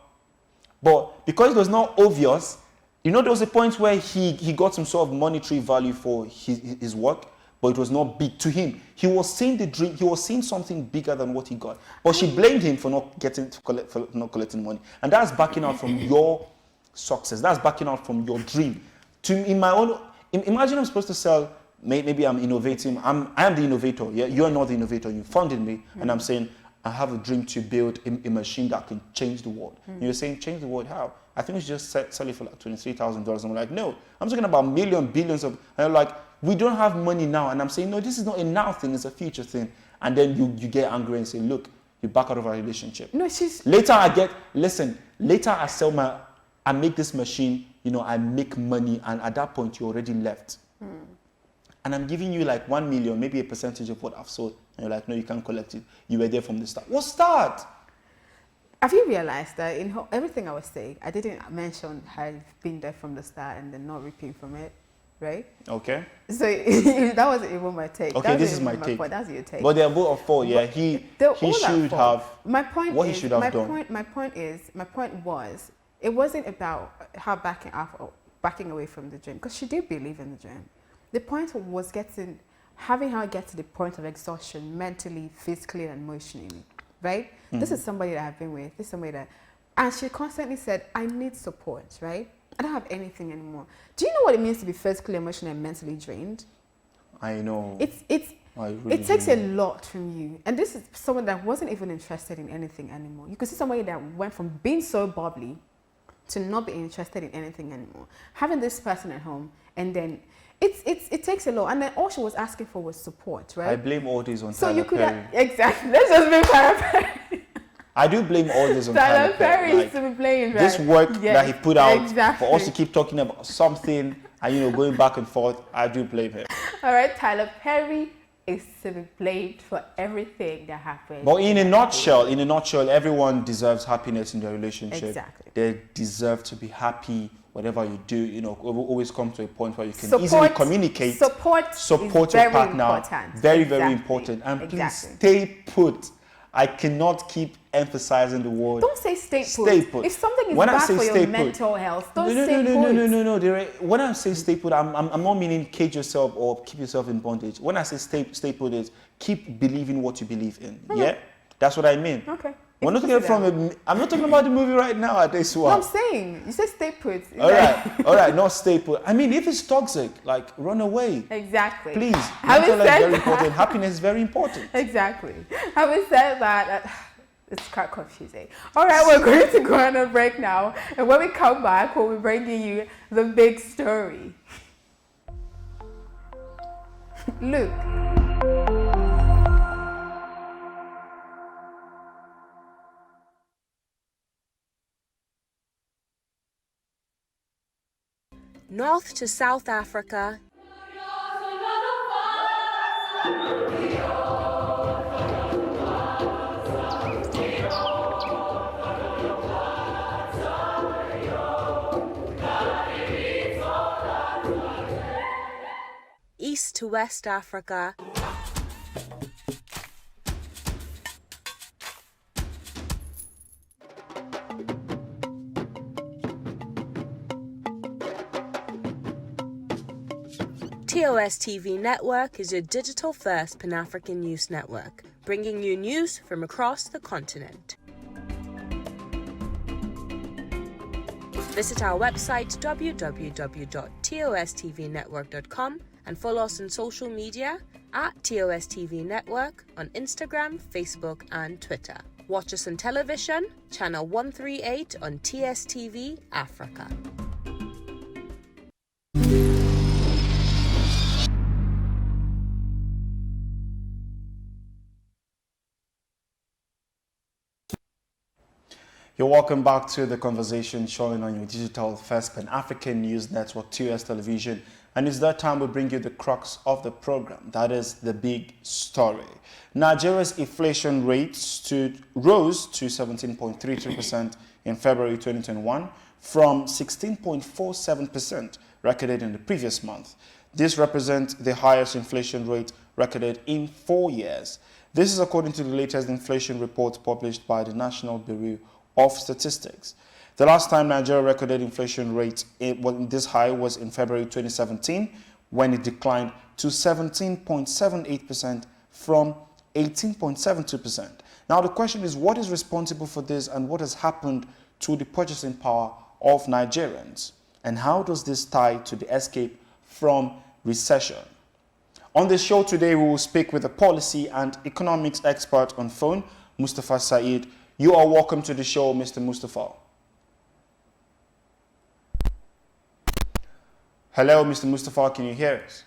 But because it was not obvious, you know, there was a point where he got some sort of monetary value for his work, but it was not big to him. He was seeing the dream. He was seeing something bigger than what he got. But she blamed him for not collecting money, and that's backing out from your success. That's backing out from your dream. Imagine I'm supposed to sell. Maybe I'm innovating. I am the innovator. Yeah, you're not the innovator. You funded me, and I'm saying, I have a dream to build a machine that can change the world. And you're saying, change the world how? I think we should just sell it for like $23,000. I'm like, no, I'm talking about billions of, and you're like, we don't have money now. And I'm saying, no, this is not a now thing, it's a future thing. And then you get angry and say, look, you back out of our relationship. No, Later I make this machine, you know, I make money, and at that point you already left. And I'm giving you like 1 million, maybe a percentage of what I've sold. And you're like, no, you can't collect it. You were there from the start. What start? Have you realized that in everything I was saying, I didn't mention I've been there from the start and then not reaping from it, right? Okay. So that wasn't even my take. Okay, this is my take. That's your take. But they're both at fault, yeah. He should have. My point what is, he should have done. My point was, it wasn't about her backing away from the dream, because she did believe in the dream. The point was having her get to the point of exhaustion mentally, physically, and emotionally, right? This is somebody that I've been with. This is somebody that, and she constantly said, I need support, right? I don't have anything anymore. Do you know what it means to be physically, emotionally, and mentally drained? I know. It's I really It takes do. a lot from you. And this is someone that wasn't even interested in anything anymore. You could see somebody that went from being so bubbly to not be interested in anything anymore. Having this person at home, and then it takes a lot. And then all she was asking for was support, right? I blame all this on so Tyler you could Perry. exactly. Let's just be Tyler Perry. I do blame all this on Tyler Tyler Perry. Perry Like, is to be blamed, right? this work that he put out exactly. for us to keep talking about something and, you know, going back and forth, I do blame him. All right, Tyler Perry is to be blamed for everything that happened. But in a nutshell, everyone deserves happiness in their relationship. Exactly. They deserve to be happy. Whatever you do, you know, always come to a point where you can Support- easily communicate. Support Your is very partner. important. Very, very Exactly. important. And please Exactly. stay put. I cannot keep emphasizing the word. Don't say stay put. Stay put. If something is When I bad say for stay your put- mental health, don't No. stay put. When I say stay put, I'm not meaning cage yourself or keep yourself in bondage. When I say stay put, is keep believing what you believe in. Yeah, that's what I mean. Okay. We're not talking I'm not talking about the movie right now at this No, one. I'm saying you said stay put. It's All right, not stay put. I mean, if it's toxic, like run away. Exactly. Please, Having mental health is said very that- important. Happiness is very important. Exactly. Having said that, it's quite confusing. All right, we're going to go on a break now. And when we come back, we'll be bringing you the big story. Luke. North to South Africa, East to West Africa, TOS TV Network is your digital-first Pan-African news network, bringing you news from across the continent. Visit our website www.tostvnetwork.com and follow us on social media at TOS TV Network on Instagram, Facebook and Twitter. Watch us on television, channel 138 on TSTV Africa. You're welcome back to the conversation showing on your digital first Pan-African news network, TOS Television. And it's that time we bring you the crux of the program. That is the big story. Nigeria's inflation rate rose to 17.33% in February 2021 from 16.47% recorded in the previous month. This represents the highest inflation rate recorded in 4 years. This is according to the latest inflation report published by the National Bureau of Statistics. The last time Nigeria recorded inflation rate this high was in February 2017, when it declined to 17.78% from 18.72%. Now the question is, what is responsible for this and what has happened to the purchasing power of Nigerians? And how does this tie to the escape from recession? On the show today, we will speak with a policy and economics expert on phone, Mustafa Said. You are welcome to the show, Mr. Mustafa. Hello, Mr. Mustafa, can you hear us?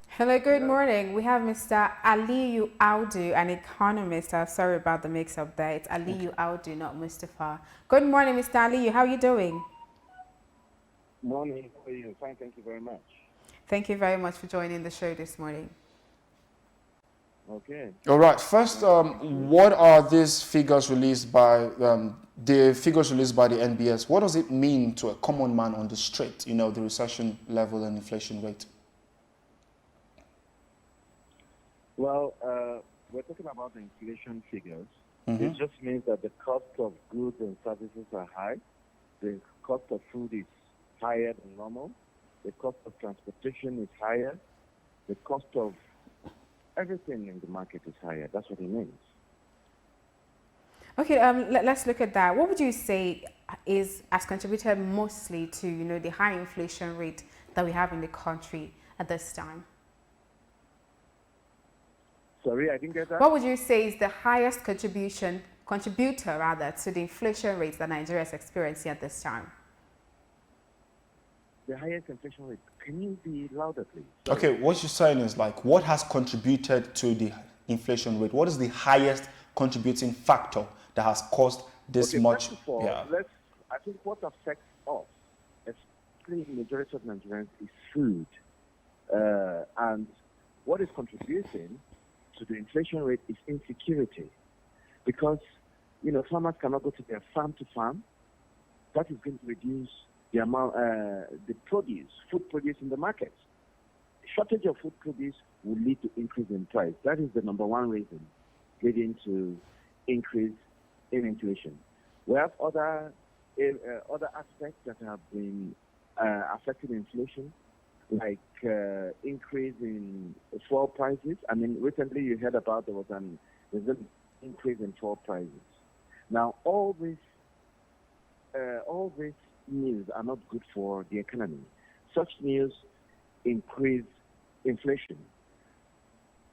Hello, good morning. We have Mr. Aliyu Audu, an economist. Sorry about the mix-up there. It's Aliyu Audu, not Mustafa. Good morning, Mr. Aliyu. How are you doing? Morning. How are you? Fine, thank you very much. Thank you very much for joining the show this morning. Okay. All right. First, what are these figures released by the NBS? What does it mean to a common man on the street? You know, the recession level and inflation rate. Well, we're talking about the inflation figures. Mm-hmm. It just means that the cost of goods and services are high. The cost of food is higher than normal. The cost of transportation is higher. The cost of everything in the market is higher. That's what it means. Okay, let's look at that. What would you say has contributed mostly to, the high inflation rate that we have in the country at this time? Sorry, I didn't get that. What would you say is the highest contributor to the inflation rates that Nigeria is experiencing at this time? The highest inflation rate. Can you be louder, please? Okay, what you're saying is like, what has contributed to the inflation rate? What is the highest contributing factor that has caused this much? First of all, I think what affects us, especially the majority of Nigerians, is food. And what is contributing to the inflation rate is insecurity. Because, farmers cannot go to their farm to farm. That is going to reduce the amount, the food produce in the market. Shortage of food produce will lead to increase in price. That is the number one reason leading to increase in inflation. We have other aspects that have been affecting inflation, like increase in fuel prices. I mean, recently you heard about there's an increase in fuel prices. Now, all these news are not good for the economy. Such news increase inflation.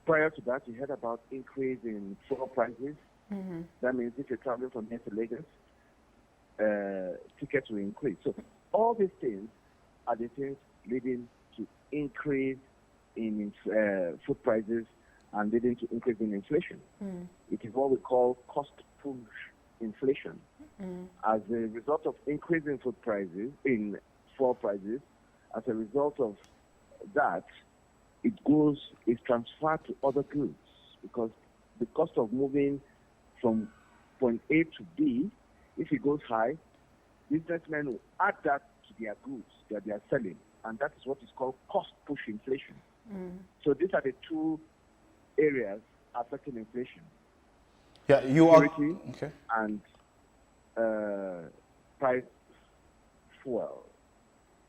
Prior to that, you heard about increase in fuel prices. Mm-hmm. That means if you're traveling from here to Lagos, tickets will increase. So all these things are the things leading to increase in food prices and leading to increase in inflation. Mm. It is what we call cost push inflation. Mm. As a result of increase in food prices, in fuel prices, as a result of that, is transferred to other goods, because the cost of moving from point A to B, if it goes high, businessmen will add that to their goods that they are selling, and that is what is called cost push inflation. Mm. So these are the two areas affecting inflation. Yeah, you are okay. And price fuel.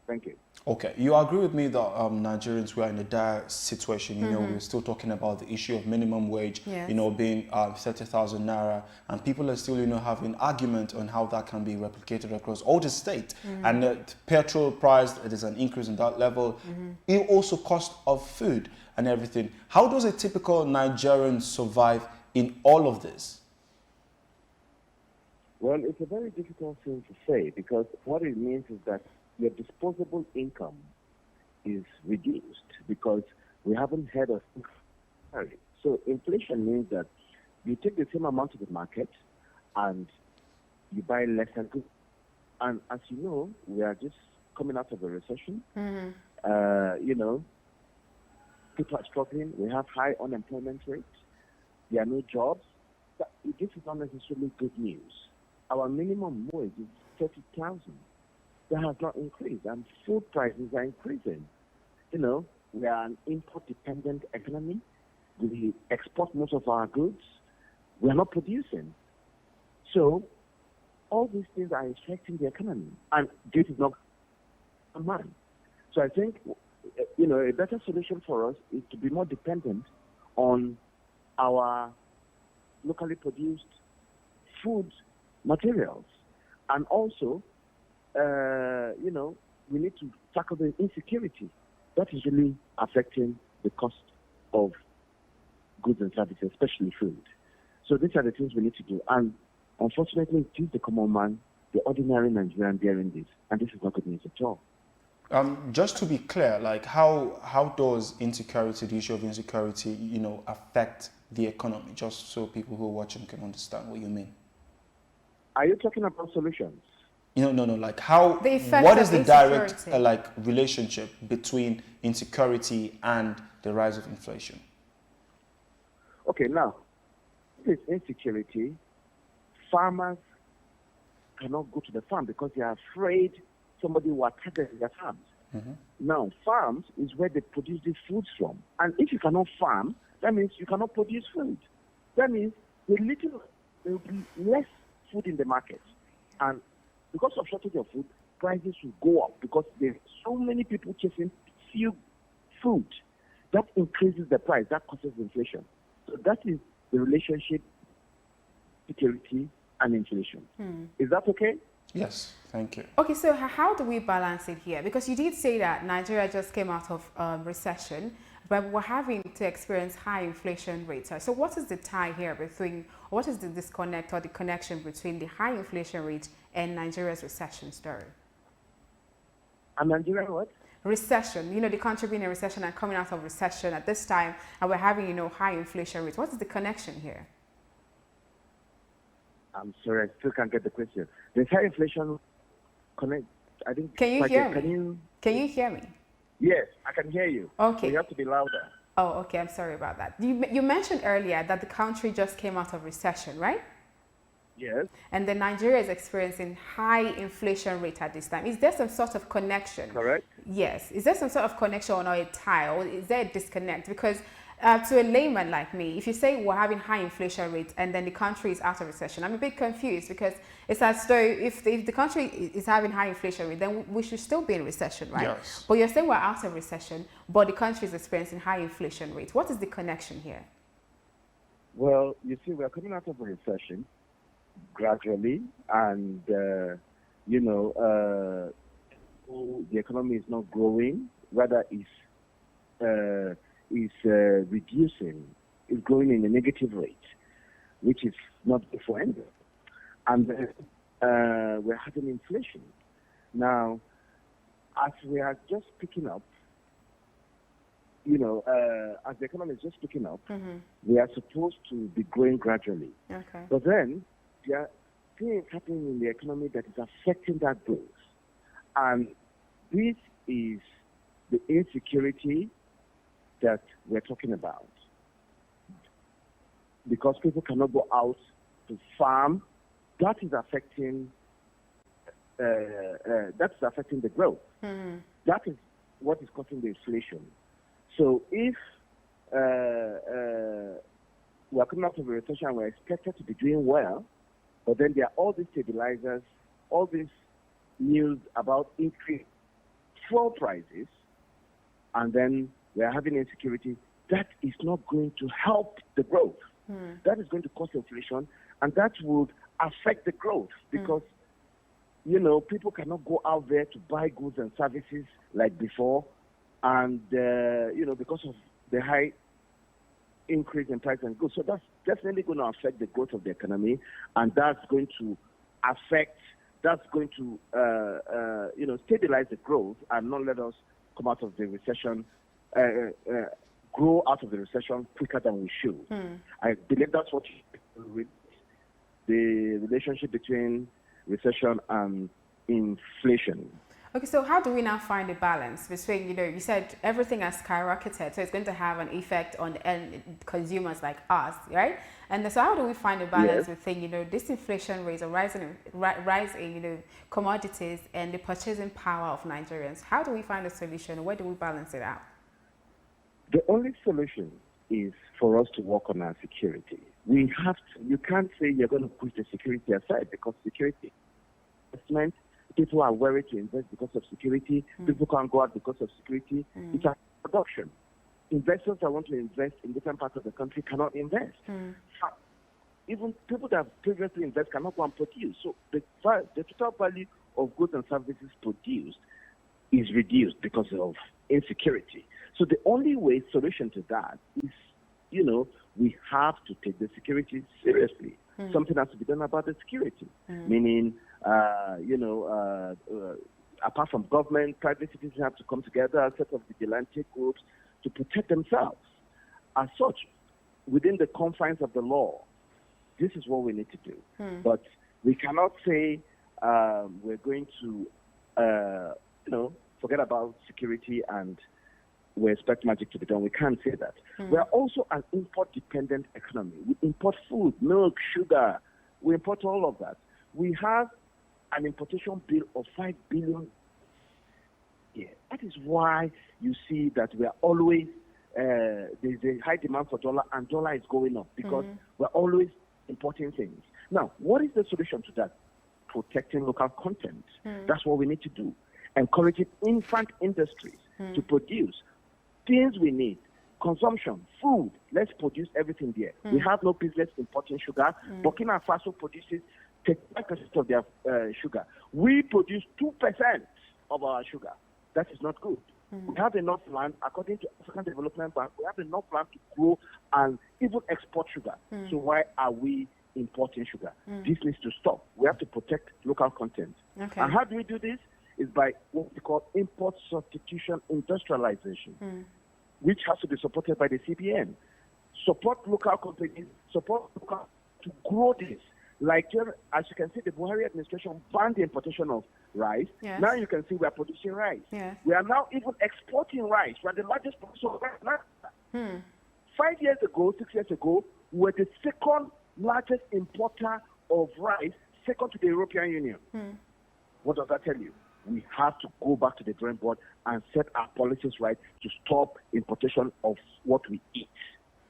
Thank you. Okay, you agree with me that Nigerians were in a dire situation. You know, we're still talking about the issue of minimum wage, yes, being 30,000 naira, and people are still, having argument on how that can be replicated across all the state. And the petrol price, there's an increase in that level. It also cost of food and everything. How does a typical Nigerian survive in all of this? Well, it's a very difficult thing to say, because what it means is that your disposable income is reduced because we haven't heard of income. So inflation means that you take the same amount to the market and you buy lesser goods. And as you know, we are just coming out of a recession. People are struggling. We have high unemployment rates. There are no jobs. This is not necessarily good news. Our minimum wage is 30,000. That has not increased, and food prices are increasing. We are an import-dependent economy. We export most of our goods. We are not producing. So all these things are affecting the economy, and this is not a man. So I think, a better solution for us is to be more dependent on our locally produced food materials, and also we need to tackle the insecurity that is really affecting the cost of goods and services, especially food. So these are the things we need to do. And unfortunately, it is the common man, the ordinary Nigerian bearing this. And this is not good news at all. Just to be clear, like how does insecurity, the issue of insecurity, affect the economy? Just so people who are watching can understand what you mean. Are you talking about solutions? No. Like how? What is the direct relationship between insecurity and the rise of inflation? Okay, now, this insecurity, farmers cannot go to the farm because they are afraid somebody will attack their farms. Now, farms is where they produce these foods from. And if you cannot farm, that means you cannot produce food. That means there will be less food in the market. And because of shortage of food, prices will go up because there's so many people chasing few food. That increases the price. That causes inflation. So that is the relationship, security and inflation. Is that okay? Yes, thank you. Okay, so how do we balance it here? Because you did say that Nigeria just came out of recession, but we're having to experience high inflation rates. So what is the tie here between, what is the disconnect or the connection between the high inflation rate and Nigeria's recession story? And Nigeria what? Recession, you know, the country being in recession and coming out of recession at this time, and we're having, you know, high inflation rates. What is the connection here? I'm sorry, I still can't get the question. There's high inflation connect. I think. Can you hear me? Can you hear me? Yes, I can hear you. Okay. So you have to be louder. Oh, okay. I'm sorry about that. You mentioned earlier that the country just came out of recession, right? Yes. And then Nigeria is experiencing high inflation rate at this time. Is there some sort of connection? Correct. Yes. Is there some sort of connection or a tie, or is there a disconnect? Because to a layman like me, if you say we're having high inflation rates and then the country is out of recession, I'm a bit confused, because it's as though if the country is having high inflation rate, then we should still be in recession, right? Yes. But you're saying we're out of recession, but the country is experiencing high inflation rates. What is the connection here? Well, you see, we're coming out of a recession gradually, and the economy is not growing, rather is reducing, is growing in a negative rate, which is not good for anyone. And we're having inflation. Now, as we are just picking up, as the economy is just picking up, we are supposed to be growing gradually. Okay. But then there are things happening in the economy that is affecting that growth. And this is the insecurity that we're talking about. Because people cannot go out to farm, that is affecting the growth. That is what is causing the inflation. So if we're coming out of a recession and we're expected to be doing well, but then there are all these stabilizers, all this news about increased fuel prices, and then we're having insecurity, that is not going to help the growth. That is going to cause inflation, and that would affect the growth because, people cannot go out there to buy goods and services like before, and, because of the high increase in price and goods. So that's definitely going to affect the growth of the economy, and that's going to stabilize the growth and not let us come out of the recession, grow out of the recession quicker than we should. I believe that's what the relationship between recession and inflation. Okay, so how do we now find a balance between, you said everything has skyrocketed, so it's going to have an effect on the end consumers like us, right? And so how do we find a balance between, this inflation rate or rise in commodities and the purchasing power of Nigerians? How do we find a solution? Where do we balance it out? The only solution is for us to work on our security. You can't say you're going to push the security aside, because security investment, people are worried to invest because of security. People can't go out because of security. It's a production. Investors that want to invest in different parts of the country cannot invest. Even people that have previously invested cannot go and produce. So the total value of goods and services produced is reduced because of insecurity. So the only solution to that is, we have to take the security seriously. Something has to be done about the security, meaning, apart from government, private citizens have to come together, a set of vigilante groups to protect themselves. As such, within the confines of the law, this is what we need to do. But we cannot say we're going to, forget about security and we expect magic to be done. We can't say that. We're also an import-dependent economy. We import food, milk, sugar. We import all of that. We have an importation bill of 5 billion. Yeah, that is why you see that we are always, there's a high demand for dollar, and dollar is going up because we're always importing things. Now, what is the solution to that? Protecting local content. That's what we need to do. Encouraging infant industries to produce things we need. Consumption, food, let's produce everything there. We have no business importing sugar. Burkina Faso produces 35% of their sugar. We produce 2% of our sugar. That is not good. We have enough land, according to African Development Bank, we have enough land to grow and even export sugar. So why are we importing sugar? This needs to stop. We have to protect local content. Okay. And how do we do this? Is by what we call import substitution industrialization, which has to be supported by the CBN. Support local companies, support local to grow this. Like, as you can see, the Buhari administration banned the importation of rice. Yes. Now you can see we are producing rice. Yes. We are now even exporting rice. We are the largest producer of rice in Africa. 5 years ago, 6 years ago, we were the second largest importer of rice, second to the European Union. What does that tell you? We have to go back to the drawing board and set our policies right to stop importation of what we eat.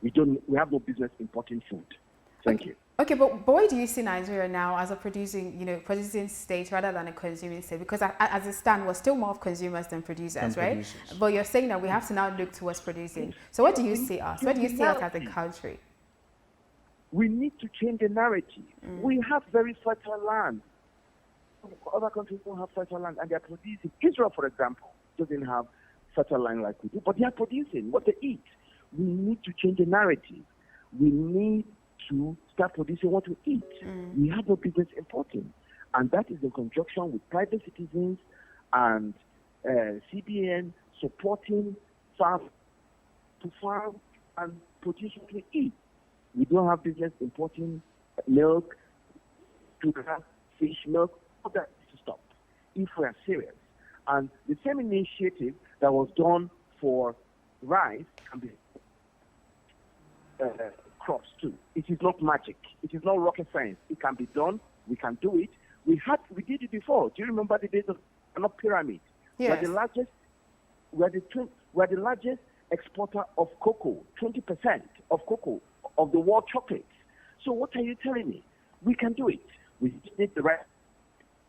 We have no business importing food. Thank you. Okay, but why do you see Nigeria now as a producing state rather than a consuming state? Because as it stands, we're still more of consumers than producers, right? But you're saying that we have to now look towards producing. So what do you see us? Where do you see us as a country? We need to change the narrative. We have very fertile land. Other countries don't have fertile land, and they're producing. Israel, for example, doesn't have fertile land like we do, but they are producing what they eat. We need to change the narrative. We need to start producing what we eat. We have no business importing. And that is in conjunction with private citizens and CBN supporting farm to farm and produce what we eat. We don't have business importing milk, sugar, fish, milk. All that needs to stop if we are serious. And the same initiative that was done for rice can be crops too. It is not magic. It is not rocket science. It can be done. We can do it. We did it before. Do you remember the days of the pyramid? Yes. We're the largest exporter of cocoa, 20% of cocoa of the world chocolates. So what are you telling me? We can do it. We just need the right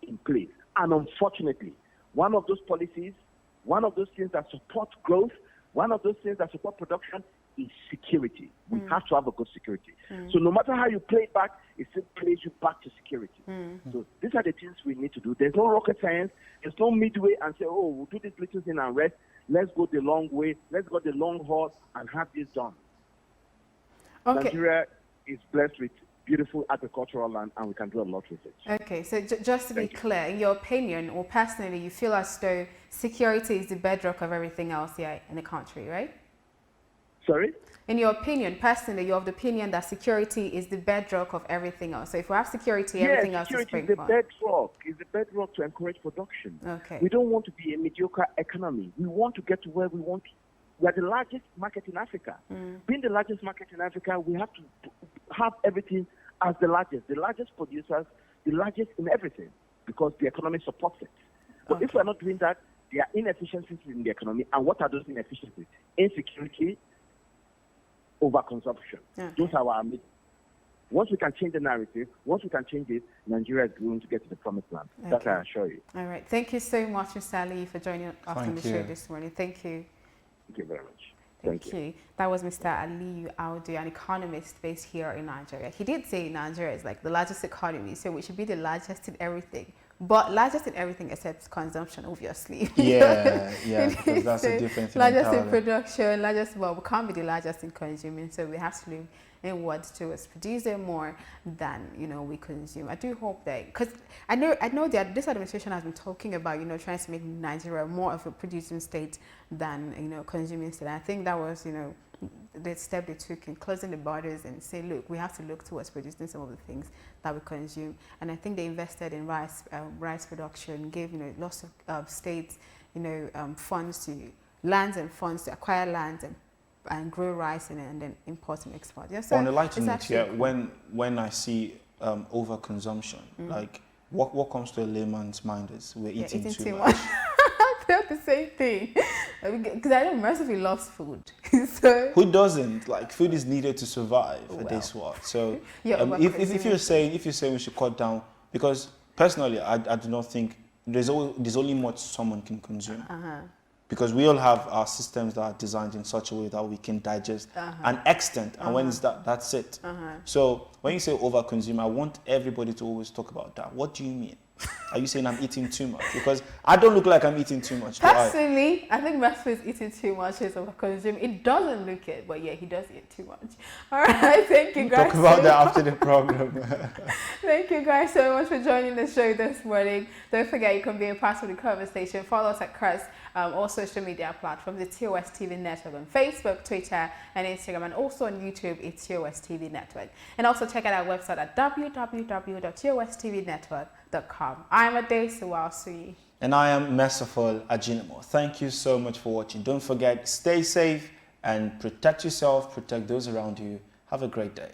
in place. And unfortunately, one of those policies, one of those things that support growth, one of those things that support production is security. We have to have a good security. So no matter how you play it back, it still plays you back to security. So these are the things we need to do. There's no rocket science. There's no midway and say, oh, we'll do this little thing and rest. Let's go the long way. Let's go the long haul and have this done. Okay. Nigeria is blessed with beautiful agricultural land, and we can do a lot with it. Okay, so just to be clear, in your opinion, or personally, you feel as though security is the bedrock of everything else here in the country, right? Sorry? In your opinion, personally, you're of the opinion that security is the bedrock of everything else. So if we have security, everything else is spring is the bedrock. It's the bedrock to encourage production. Okay. We don't want to be a mediocre economy. We want to get to where we want. We are the largest market in Africa. Being the largest market in Africa, we have to have everything as the largest producers, the largest in everything, because the economy supports it. But if we're not doing that, there are inefficiencies in the economy. And what are those inefficiencies? Insecurity, overconsumption. Those are our myths. Once we can change the narrative, once we can change it, Nigeria is going to get to the promised land. That I assure you. All right. Thank you so much, Mr. Ali, for joining us on the show this morning. Thank you. Thank you very much. Thank you. That was Mr. Aliyu Audu, an economist based here in Nigeria. He did say Nigeria is like the largest economy, so we should be the largest in everything. But largest in everything except consumption, obviously. Yeah, because that's a different thing. Largest in production, we can't be the largest in consuming, so we have to live inwards towards producing more than we consume. I do hope that, because I know that this administration has been talking about trying to make Nigeria more of a producing state than consuming state. I think that was the step they took in closing the borders and say, look, we have to look towards producing some of the things that we consume. And I think they invested in rice production, gave lots of states funds to lands and funds to acquire lands and grow rice and then import and export. Yeah, so on a lighter note, when I see overconsumption, like what comes to a layman's mind is we're eating too much. I feel the same thing because I know mercifully loves food. So who doesn't? Like, food is needed to survive at this world. So if you're saying we should cut down, because personally I do not think there's only much someone can consume. Because we all have our systems that are designed in such a way that we can digest an extent, and when it's that's it. So when you say overconsume, I want everybody to always talk about that. What do you mean? Are you saying I'm eating too much? Because I don't look like I'm eating too much. Personally, I think Mesfo is eating too much as of consume. It doesn't look it, but yeah, he does eat too much. All right, thank you guys. Talk about that after the program. Thank you guys so much for joining the show this morning. Don't forget, you can be a part of the conversation. Follow us across all social media platforms, the TOS TV Network on Facebook, Twitter, and Instagram, and also on YouTube, it's TOS TV Network. And also check out our website at www.tostvnetwork.com. I'm Ade Suwasui. And I am Merciful Ajinamo. Thank you so much for watching. Don't forget, stay safe and protect yourself, protect those around you. Have a great day.